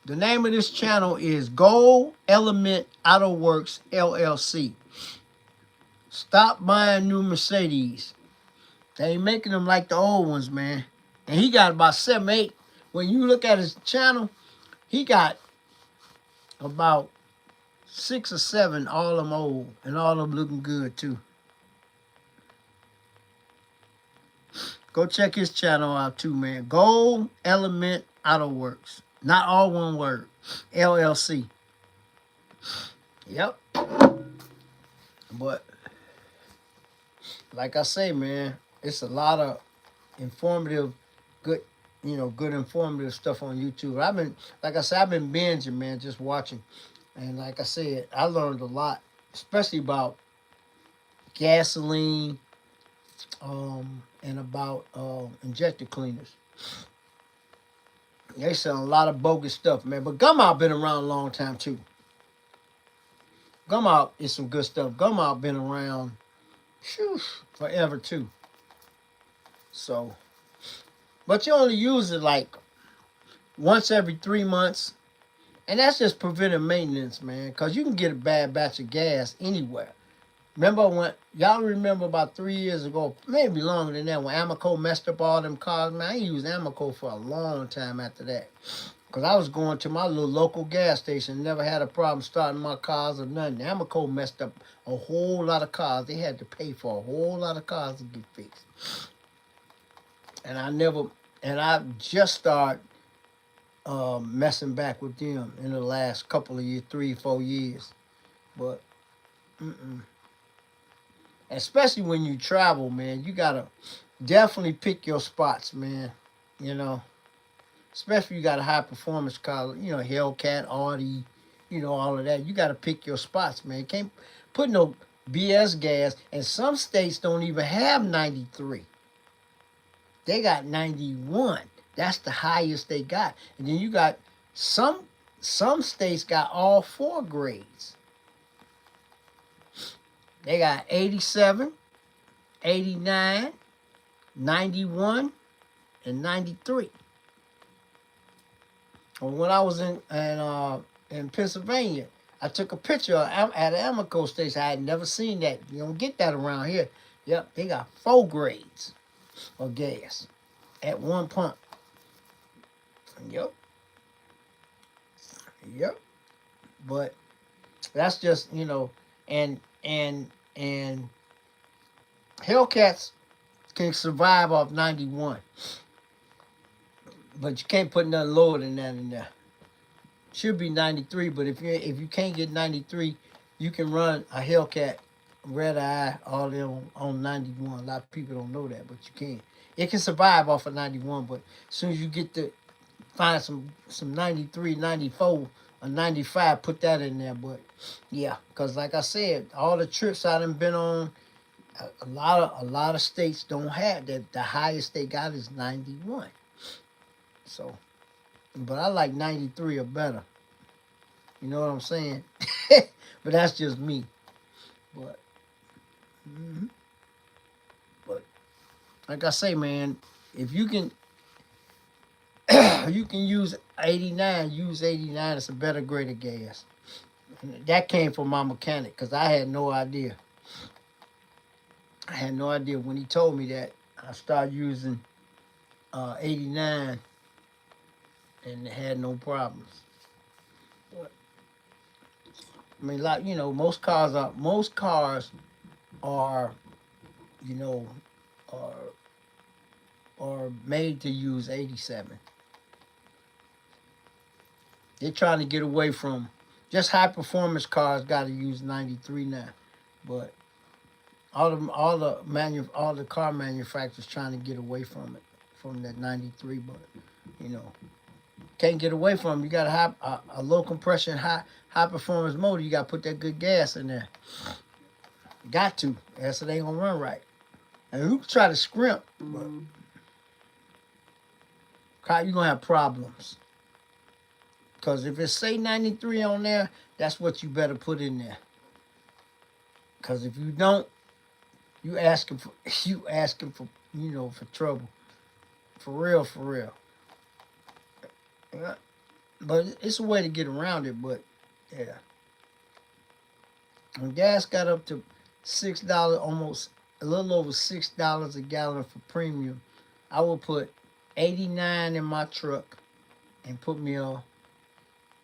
The name of this channel is Gold Element Auto Works LLC. Stop buying new Mercedes. They ain't making them like the old ones, man. And he got about 7, 8. When you look at his channel, he got about 6 or 7, all of them old, and all of them looking good too. Go check his channel out too, man. Gold Element Auto Works. Not all one word. LLC. Yep. But like I say, man, it's a lot of informative, good informative stuff on YouTube. I've been binging, man, just watching. And like I said, I learned a lot, especially about gasoline, and about injector cleaners. They sell a lot of bogus stuff, man. But Gumout been around a long time too. Gumout is some good stuff. Gumout been around forever too. So, but you only use it like once every 3 months. And that's just preventive maintenance, man. Because you can get a bad batch of gas anywhere. Remember when, y'all remember about 3 years ago, maybe longer than that, when Amoco messed up all them cars, man, I used Amoco for a long time after that. Because I was going to my little local gas station, never had a problem starting my cars or nothing. Amoco messed up a whole lot of cars. They had to pay for a whole lot of cars to get fixed. And I just started messing back with them in the last couple of years, 3, 4 years. But, especially when you travel, man, you gotta definitely pick your spots, man. You know, especially if you got a high performance car, Hellcat, Audi, all of that. You gotta pick your spots, man. Can't put no BS gas. And some states don't even have 93. They got 91. That's the highest they got. And then you got some states got all 4 grades. They got 87, 89, 91, and 93. Well, when I was in Pennsylvania, I took a picture at an Amoco station. I had never seen that. You don't get that around here. Yep, they got 4 grades of gas at one pump. Yep. But that's just, and Hellcats can survive off 91. But you can't put nothing lower than that in there. Should be 93, but if you can't get 93, you can run a Hellcat, Red Eye, all them on 91. A lot of people don't know that, but you can. It can survive off of 91, but as soon as you get to find some 93, 94, or 95, put that in there. But yeah, because like I said, all the trips I done been on, a lot of states don't have that. The highest they got is 91. So, but I like 93 or better. You know what I'm saying? But that's just me. But, but like I say, man, if you can, you can use 89. Use 89. It's a better grade of gas. And that came from my mechanic because I had no idea. I had no idea when he told me that. I started using 89 and had no problems. But, I mean, like most cars are you know are are made to use 87. They're trying to get away from just high performance cars. Got to use 93 now, but all the car manufacturers trying to get away from it, from that 93. But you know, can't get away from it. You got to have a low compression, high performance motor. You got to put that good gas in there. Got to, else it ain't gonna run right. And you can try to scrimp, but you're gonna have problems. Cause if it say 93 on there, that's what you better put in there. Cause if you don't, you asking for for trouble. For real, for real. Yeah. But it's a way to get around it, but yeah. When gas got up to $6, almost a little over $6 a gallon for premium, I will put 89 in my truck and put me a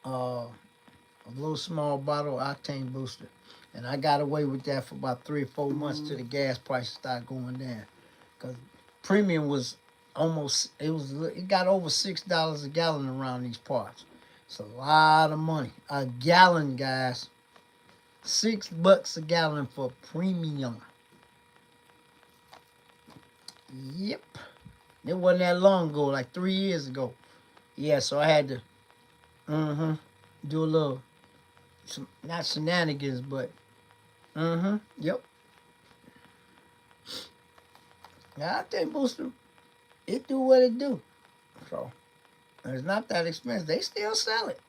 little small bottle of octane booster. And I got away with that for about 3 or 4 months till the gas prices started going down. Because premium was it got over $6 a gallon around these parts. It's a lot of money. A gallon, guys. $6 a gallon for premium. Yep. It wasn't that long ago, like 3 years ago. Yeah, so I had to do a little, not shenanigans, but yep. Now, I think Booster, it do what it do. So, it's not that expensive. They still sell it.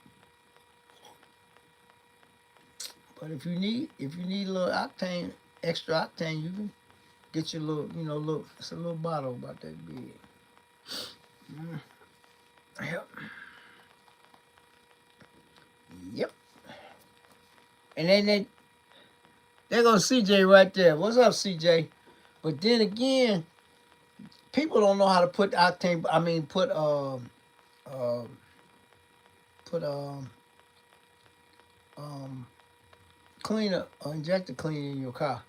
But if you need a little octane, extra octane, you can get your little, it's a little bottle about that big. Yep. Yep. And then there goes CJ right there. What's up, CJ? But then again, people don't know how to put octane. I mean, put cleaner or injector cleaner in your car.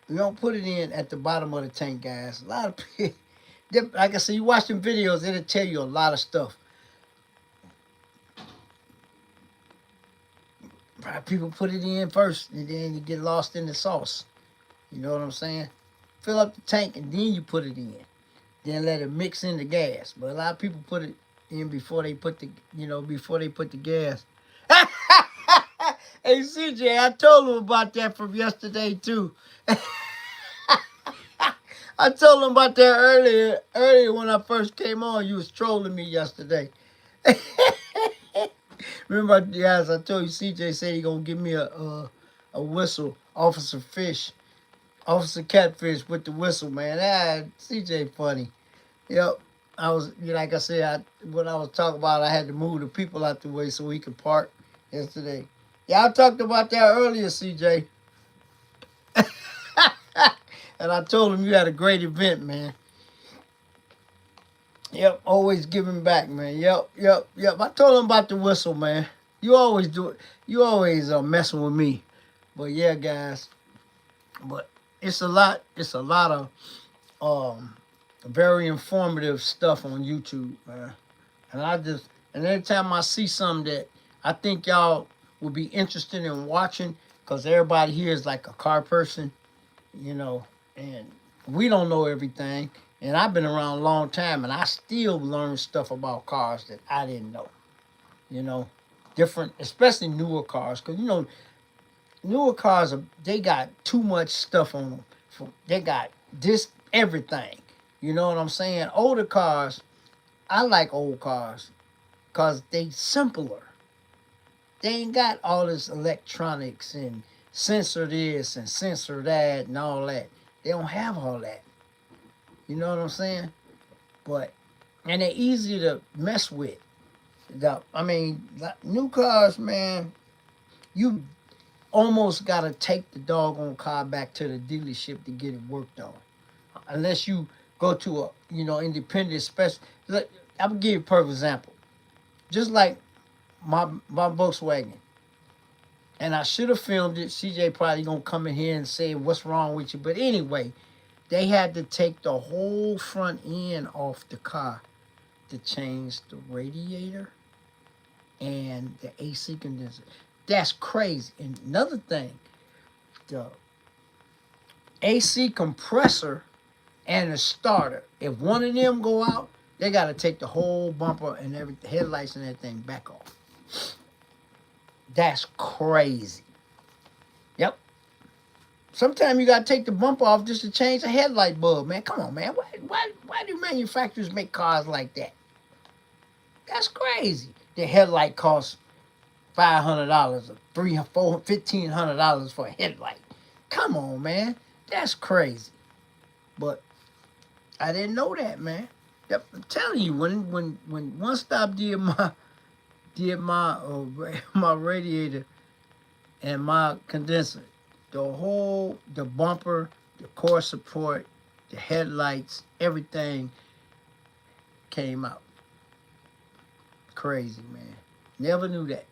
You don't put it in at the bottom of the tank, guys. A lot of people, like I said, you watch them videos, it'll tell you a lot of stuff. People put it in first, and then you get lost in the sauce. You know what I'm saying? Fill up the tank, and then you put it in. Then let it mix in the gas. But a lot of people put it in before they put the gas. Hey, CJ, I told him about that from yesterday, too. I told him about that earlier when I first came on. You was trolling me yesterday. Remember, guys, I told you CJ said he gonna give me a whistle, Officer Catfish with the whistle, man. CJ funny. Yep. I was, like I said, when I was talking about I had to move the people out the way so he could park yesterday. Yeah, I talked about that earlier, CJ. And I told him you had a great event, man. Yep, always giving back, man. Yep. I told him about the whistle, man. You always do it. You always messing with me. But yeah, guys. But it's a lot of very informative stuff on YouTube, man. And every time I see something that I think y'all will be interested in watching, because everybody here is like a car person, and we don't know everything. And I've been around a long time, and I still learn stuff about cars that I didn't know. Different, especially newer cars, because newer cars they got too much stuff on them. They got this everything. You know what I'm saying? Older cars, I like old cars, because they simpler. They ain't got all this electronics and sensor this and sensor that and all that. They don't have all that. You know what I'm saying? But and they're easy to mess with. I mean, new cars, man. You almost gotta take the doggone car back to the dealership to get it worked on, unless you go to a independent special. Look, I'm gonna give you a perfect example. Just like my Volkswagen, and I should have filmed it. CJ probably gonna come in here and say what's wrong with you, but anyway, they had to take the whole front end off the car to change the radiator and the AC condenser. That's crazy. And another thing, the AC compressor and the starter, if one of them go out, they got to take the whole bumper and every headlights and everything back off. That's crazy. Yep. Sometimes you got to take the bumper off just to change the headlight bulb, man. Come on, man. Why do manufacturers make cars like that? That's crazy. The headlight costs $500 or $1,500 for a headlight. Come on, man. That's crazy. But I didn't know that, man. Yep, I'm telling you, when One Stop did my radiator and my condenser, the bumper, the core support, the headlights, everything came out. Crazy, man. Never knew that.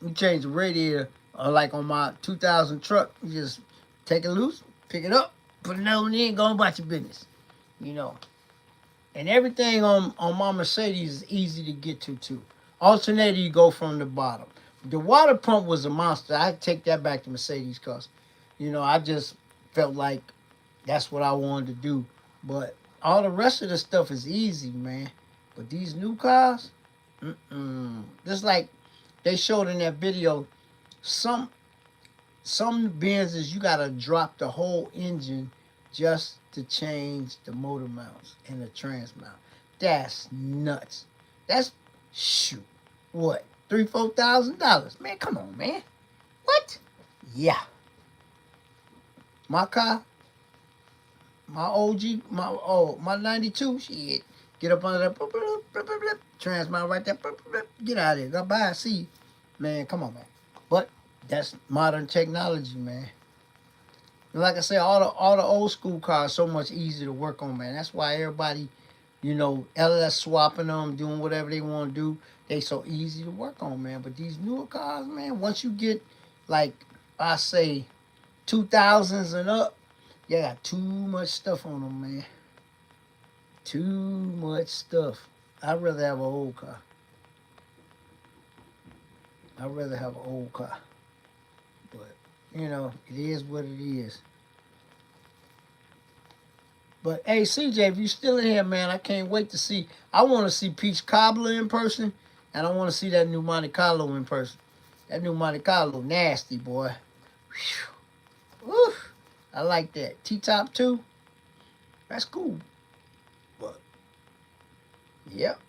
You change the radiator, like on my 2000 truck, you just take it loose, pick it up, put another one in, go about your business. You know. And everything on my Mercedes is easy to get to, too. Alternator, you go from the bottom. The water pump was a monster. I had to take that back to Mercedes because, I just felt like that's what I wanted to do. But all the rest of the stuff is easy, man. But these new cars, just like they showed in that video, some Benzes you gotta drop the whole engine just to change the motor mounts and the trans mount. That's nuts. That's what, $3,000-$4,000? Man, come on, man. What? Yeah. My car, my OG, my 92, shit. Get up under that, trans mount right there, get out of there. Goodbye, see you. Man, come on, man. But that's modern technology, man. Like I said, all the old school cars so much easier to work on, man. That's why everybody, LS swapping them, doing whatever they want to do. They so easy to work on, man. But these newer cars, man, once you get like I say 2000s and up, you got too much stuff on them, man. Too much stuff. I'd rather have an old car. I'd rather have an old car. But, it is what it is. But, hey, CJ, if you're still in here, man, I can't wait to see. I want to see Peach Cobbler in person, and I want to see that new Monte Carlo in person. That new Monte Carlo, nasty, boy. Whew. Woo. I like that. T-top 2, that's cool. But, yep.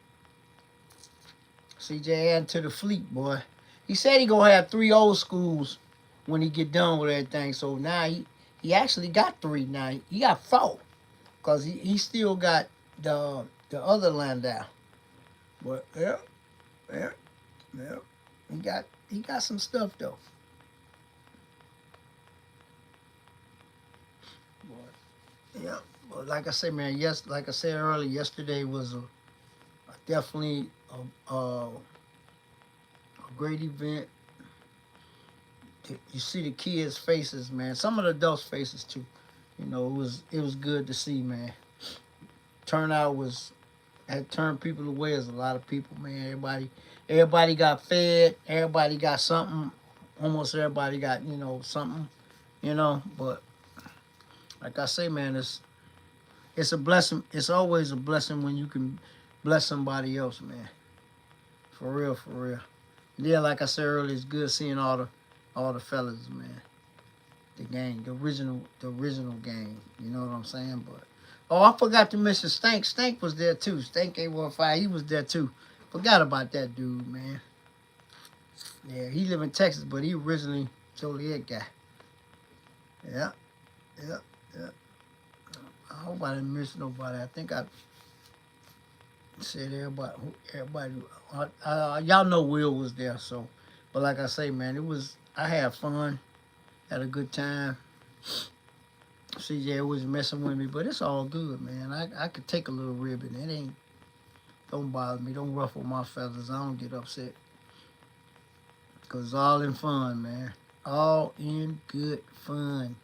CJ adding to the fleet, boy. He said he gonna have 3 old schools when he get done with everything. So now he actually got 3 now. He got 4. Because he still got the other Landau. But yeah. He got some stuff though. But, yeah. But like I said, man, like I said earlier, yesterday was definitely a great event. You see the kids' faces, man. Some of the adults' faces too. It was good to see, man. Turnout had turned people away as a lot of people, man. Everybody got fed. Everybody got something. Almost everybody got, something, But like I say, man, it's a blessing. It's always a blessing when you can bless somebody else, man. For real, for real. Yeah, like I said earlier, it's good seeing all the fellas, man. The gang, the original gang. You know what I'm saying? But I forgot to mention Stank. Stank was there too. Stank 815, he was there too. Forgot about that dude, man. Yeah, he live in Texas, but he originally Joliet guy. Yeah, yeah, yeah. I hope I didn't miss nobody. I think I said everybody. Y'all know Will was there, so. But like I say, man, I had fun, had a good time. CJ was messing with me, but it's all good, man. I could take a little ribbon. Don't bother me. Don't ruffle my feathers. I don't get upset. Because it's all in fun, man. All in good fun.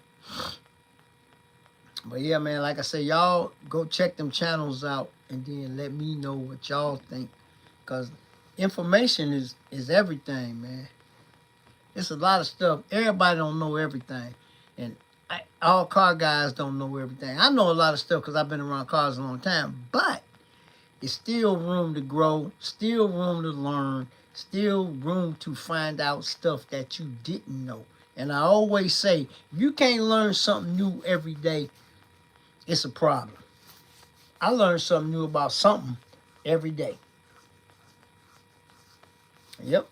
But yeah, man, like I say, y'all go check them channels out and then let me know what y'all think. Because information is everything, man. It's a lot of stuff. Everybody don't know everything. And all car guys don't know everything. I know a lot of stuff because I've been around cars a long time. But it's still room to grow, still room to learn, still room to find out stuff that you didn't know. And I always say, if you can't learn something new every day, it's a problem. I learn something new about something every day. Yep.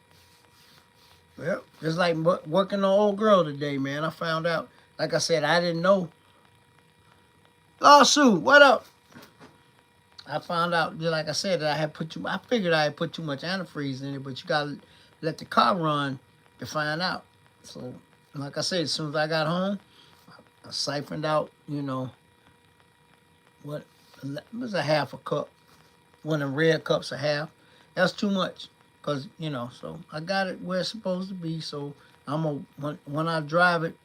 Yep. Just like working on old girl today, man. I found out, like I said, I didn't know. Lawsuit, what up? I found out, like I said, that I figured I had put too much antifreeze in it, but you gotta let the car run to find out. So, like I said, as soon as I got home, I siphoned out, what it was a half a cup. One of the red cups a half. That's too much. Because, so I got it where it's supposed to be. So when I drive it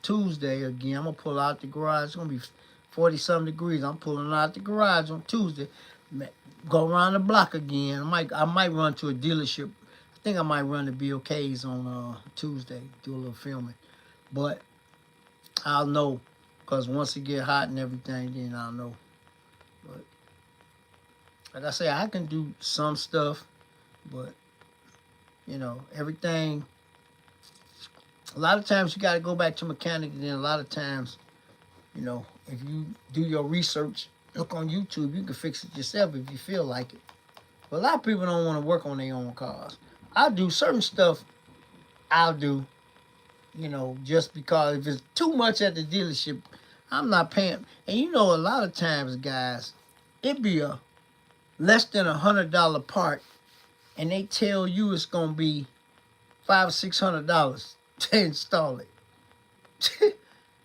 Tuesday again, I'm going to pull out the garage. It's going to be 40-something degrees. I'm pulling out the garage on Tuesday. Go around the block again. I might run to a dealership. I think I might run to BOK's on Tuesday, do a little filming. But I'll know. Because once it get hot and everything, then I'll know. But like I say, I can do some stuff. But, everything, a lot of times you got to go back to mechanic. And then a lot of times, if you do your research, look on YouTube, you can fix it yourself if you feel like it. But a lot of people don't want to work on their own cars. I do certain stuff, I'll do, just because if it's too much at the dealership, I'm not paying. And a lot of times, guys, it be a less than $100 part, and they tell you it's gonna be $500 or $600 to install it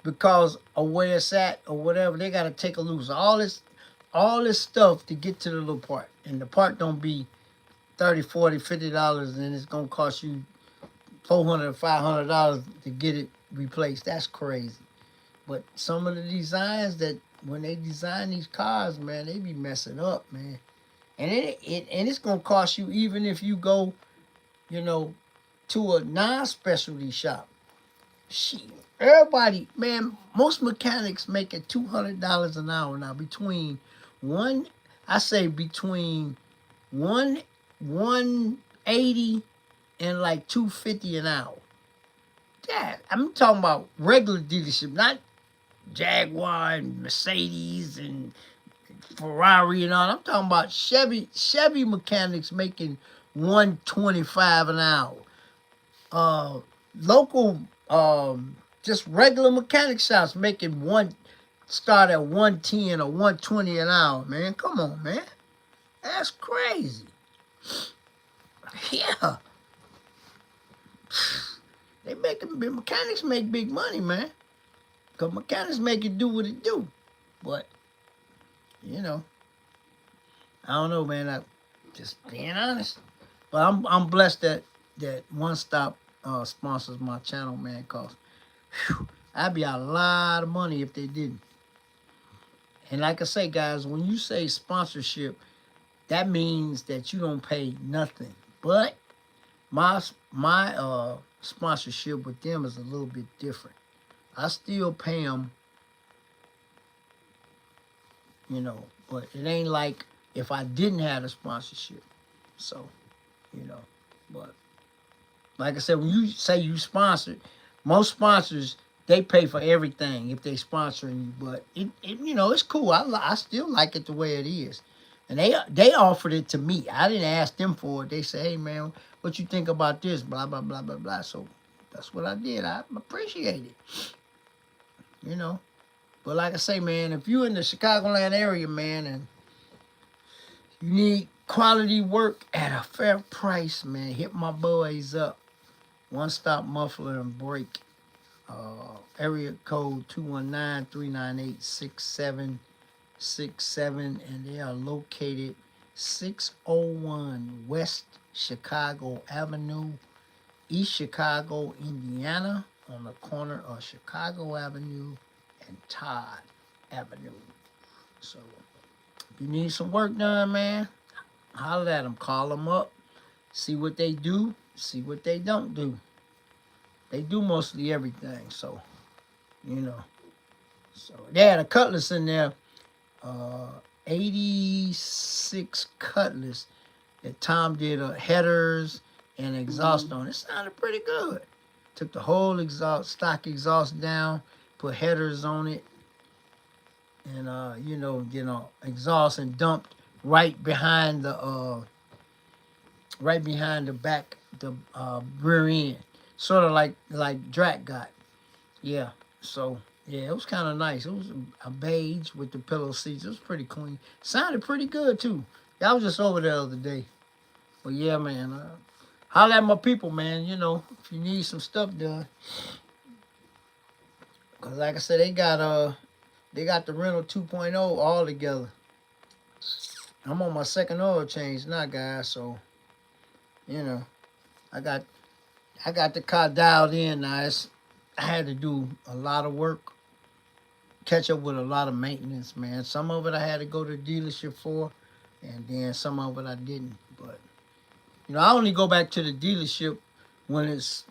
because of where it's at or whatever. They gotta take a loose all this stuff to get to the little part, and the part don't be $30, $40, $50, and it's gonna cost you $400 or $500 to get it replaced. That's crazy. But some of the designs that when they design these cars, man, they be messing up, man. And it's gonna cost you even if you go, to a non-specialty shop. Shit, everybody, man, most mechanics making $200 an hour now. Between 180 and like $250 an hour. Yeah, I'm talking about regular dealership, not Jaguar and Mercedes and Ferrari and all. I'm talking about Chevy mechanics making $125 an hour. Local, just regular mechanic shops making start at $110 or $120 an hour. Man, come on, man, that's crazy. Yeah, mechanics make big money, man. Cause mechanics make it do what it do, but. I don't know, man. I just being honest, but I'm blessed that One Stop sponsors my channel, man. Cause I'd be out a lot of money if they didn't. And like I say, guys, when you say sponsorship, that means that you don't pay nothing. But my sponsorship with them is a little bit different. I still pay them. But it ain't like if I didn't have a sponsorship. So, but like I said, when you say you sponsored, most sponsors, they pay for everything if they sponsoring you. But it's cool. I still like it the way it is. And they offered it to me. I didn't ask them for it. They said, hey, man, what you think about this? Blah, blah, blah, blah, blah. So that's what I did. I appreciate it, you know. But like I say, man, if you're in the Chicagoland area, man, and you need quality work at a fair price, man, hit my boys up. One Stop Muffler and Brake. Area code 219-398-6767, and they are located 601 West Chicago Avenue, East Chicago, Indiana, on the corner of Chicago Avenue and Todd Avenue. So if you need some work done, man, holler at them, call them up, see what they do, see what they don't do. They do mostly everything, so, you know. So they had a Cutlass in there, 86 Cutlass that Tom did headers and exhaust on. It sounded pretty good. Took the whole stock exhaust down, put headers on it, and exhaust, and dumped right behind the back, the rear end, sort of like Drac got. Yeah. So yeah, it was kind of nice. It was a beige with the pillow seats. It was pretty clean. Sounded pretty good too. I was just over there the other day. But yeah, man, holler at my people, man. You know, if you need some stuff done, cause like I said, they got the rental 2.0 all together. I'm on my second oil change now, guys. So, you know, I got the car dialed in now. I had to do a lot of work, catch up with a lot of maintenance, man. Some of it I had to go to the dealership for, and then some of it I didn't. But, you know, I only go back to the dealership when it's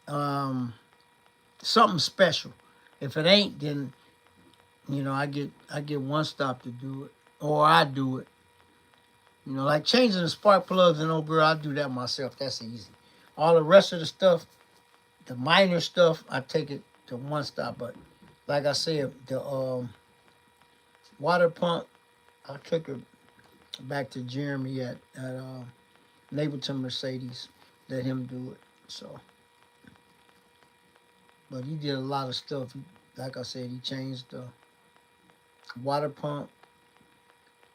something special. If it ain't, then, you know, I get One Stop to do it, or I do it. You know, like changing the spark plugs and girl, I do that myself. That's easy. All the rest of the stuff, the minor stuff, I take it to One Stop. But like I said, the water pump, I took it back to Jeremy at Neighborton Mercedes. Let him do it. So, but he did a lot of stuff. Like I said, he changed the water pump,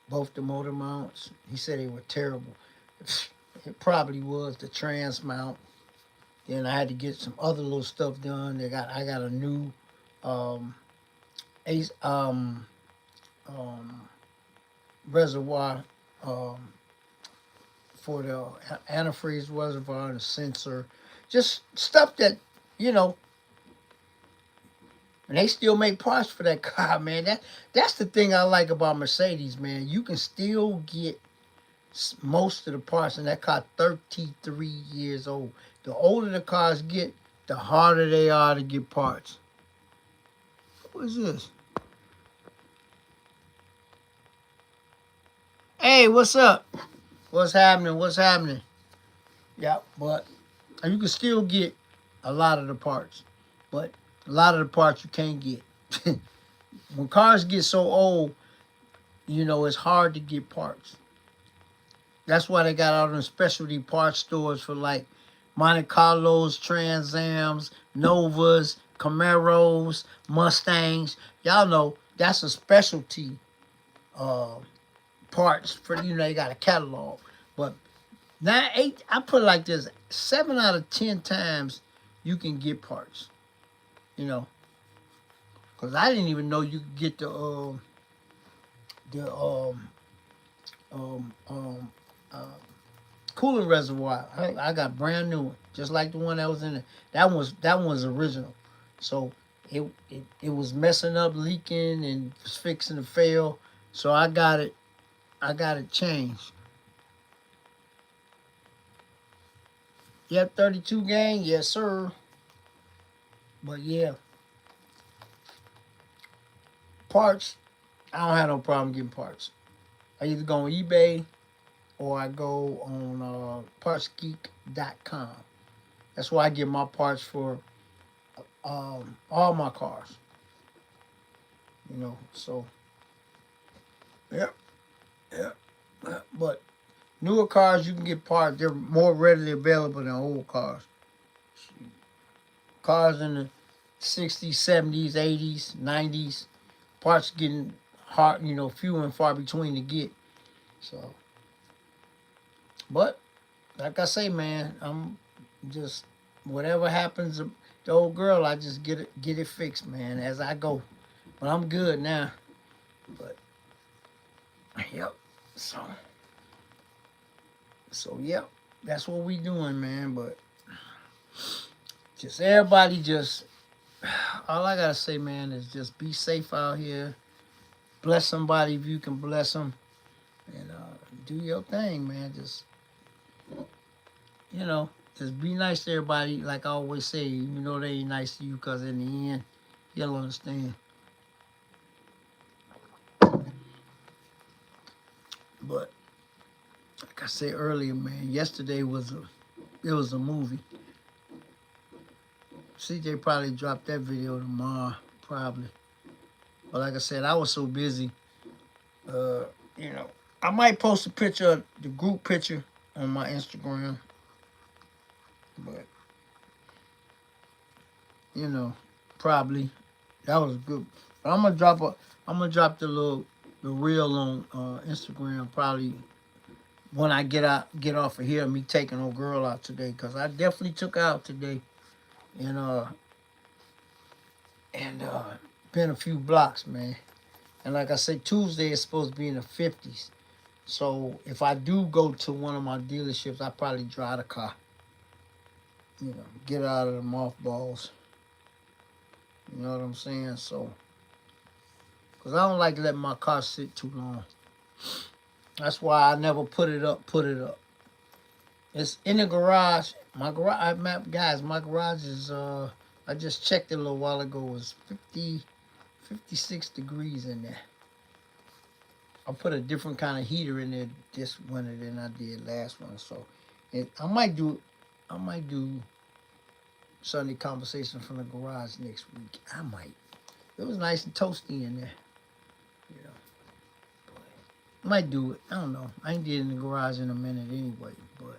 both the motor mounts. He said they were terrible. It probably was the trans mount. Then I had to get some other little stuff done. I got a new reservoir for the antifreeze reservoir and the sensor. Just stuff that, you know, and they still make parts for that car, man. That's the thing I like about Mercedes, man. You can still get most of the parts in that car 33 years old. The older the cars get, the harder they are to get parts. What is this? Hey, what's up? What's happening? What's happening? Yeah, but you can still get a lot of the parts. But a lot of the parts you can't get. When cars get so old, you know, it's hard to get parts. That's why they got all them specialty parts stores for like Monte Carlos, Trans Ams, Novas, Camaros, Mustangs. Y'all know that's a specialty parts for, you know, they got a catalog. But I put it like this: 7 out of 10 times you can get parts. You know, because I didn't even know you could get the coolant reservoir. I got brand new one, just like the one that was in it. That one was original. So it was messing up, leaking, and was fixing to fail. So I got it changed. Yep, 32 gang, yes sir. But yeah, parts, I don't have no problem getting parts. I either go on eBay or I go on partsgeek.com. That's where I get my parts for all my cars. You know, so, yep. Yeah. But newer cars, you can get parts. They're more readily available than old cars. Cars in the 60s, 70s, 80s, 90s, parts getting hard, few and far between to get. So, but like I say, man, I'm just whatever happens to the old girl, I just get it fixed, man, as I go. But I'm good now. But yep. So yep. That's what we doing, man. But just everybody just all I gotta say, man, is just be safe out here. Bless somebody if you can bless them, and do your thing, man. You know, just be nice to everybody. Like I always say, they ain't nice to you, because in the end, you'll understand. But like I said earlier, man, yesterday it was a movie. CJ probably dropped that video tomorrow, probably. But like I said, I was so busy. Uh, you know, I might post a picture of the group picture on my Instagram, but probably that was good. But I'm gonna drop the reel on Instagram probably when I get off of here. Me taking old girl out today, because I definitely took her out today, and been a few blocks, man. And like I said, Tuesday is supposed to be in the 50s. So if I do go to one of my dealerships, I probably drive the car. Get out of the mothballs. You know what I'm saying? So, because I don't like letting my car sit too long. That's why I never put it up. It's in the garage. My garage, guys, my garage is, I just checked it a little while ago, it was 56 degrees in there. I put a different kind of heater in there this winter than I did last one. So, I might do Sunday conversation from the garage next week. I might. It was nice and toasty in there. Might do it. I don't know. I ain't did it in the garage in a minute anyway. But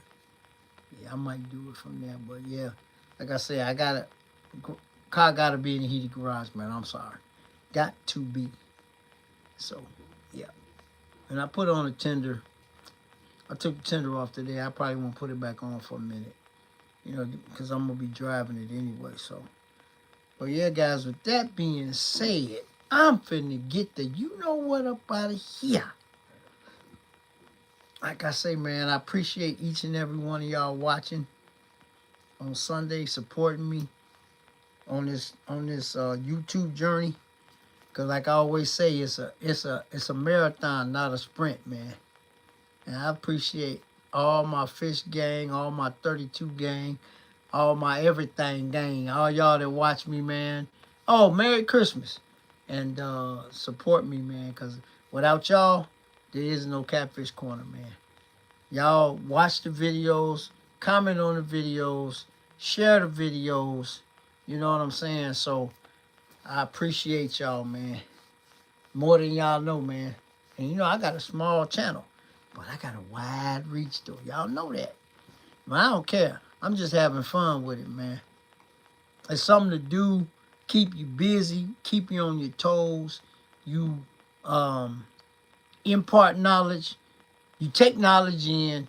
yeah, I might do it from there. But yeah, like I said, car gotta be in the heated garage, man. I'm sorry. Got to be. So yeah. And I put on a tender. I took the tender off today. I probably won't put it back on for a minute. Because I'm gonna be driving it anyway. So, but yeah, guys. With that being said, I'm finna get the you-know-what up out of here. Like I say, man, I appreciate each and every one of y'all watching on Sunday, supporting me on this YouTube journey. Cause like I always say, it's a marathon, not a sprint, man. And I appreciate all my fish gang, all my 32 gang, all my everything gang, all y'all that watch me, man. Oh, Merry Christmas. And support me, man, because without y'all, there is no Catfish Corner, man. Y'all watch the videos, comment on the videos, share the videos. You know what I'm saying? So I appreciate y'all, man. More than y'all know, man. And I got a small channel, but I got a wide reach, though. Y'all know that. But I don't care. I'm just having fun with it, man. It's something to do, keep you busy, keep you on your toes. You impart knowledge. You take knowledge in,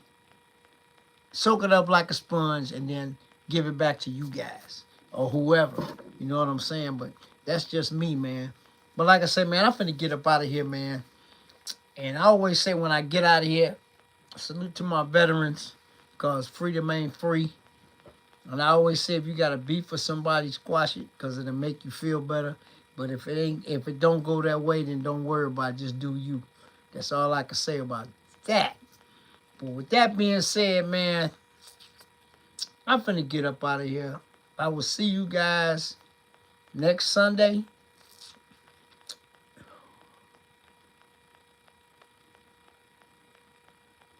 soak it up like a sponge, and then give it back to you guys or whoever. You know what I'm saying? But that's just me, man. But like I said, man, I'm finna get up out of here, man. And I always say when I get out of here, salute to my veterans, because freedom ain't free. And I always say if you got a beef with somebody, squash it, because it'll make you feel better. But if it don't go that way, then don't worry about it. Just do you. That's all I can say about that. But with that being said, man, I'm finna get up out of here. I will see you guys next Sunday.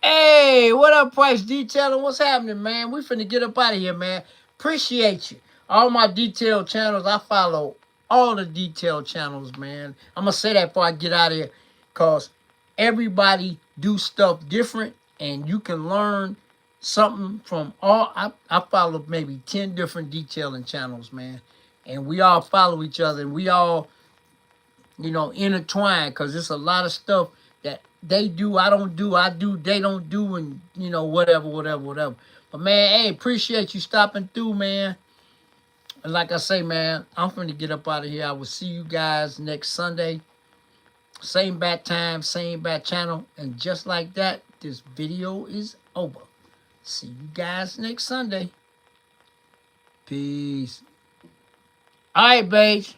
Hey, what up, Price Detailing? What's happening, man? We finna get up out of here, man. Appreciate you. All my detail channels, I follow all the detail channels, man. I'm gonna say that before I get out of here, because everybody do stuff different, and you can learn something from all. I follow maybe 10 different detailing channels, man, and we all follow each other, and we all, you know, intertwine, because there's a lot of stuff that they do, I don't do, I do, they don't do, and, you know, whatever. But, man, hey, appreciate you stopping through, man. And like I say, man, I'm finna get up out of here. I will see you guys next Sunday. Same bat time, same bat channel. And just like that, this video is over. See you guys next Sunday. Peace. All right, babes.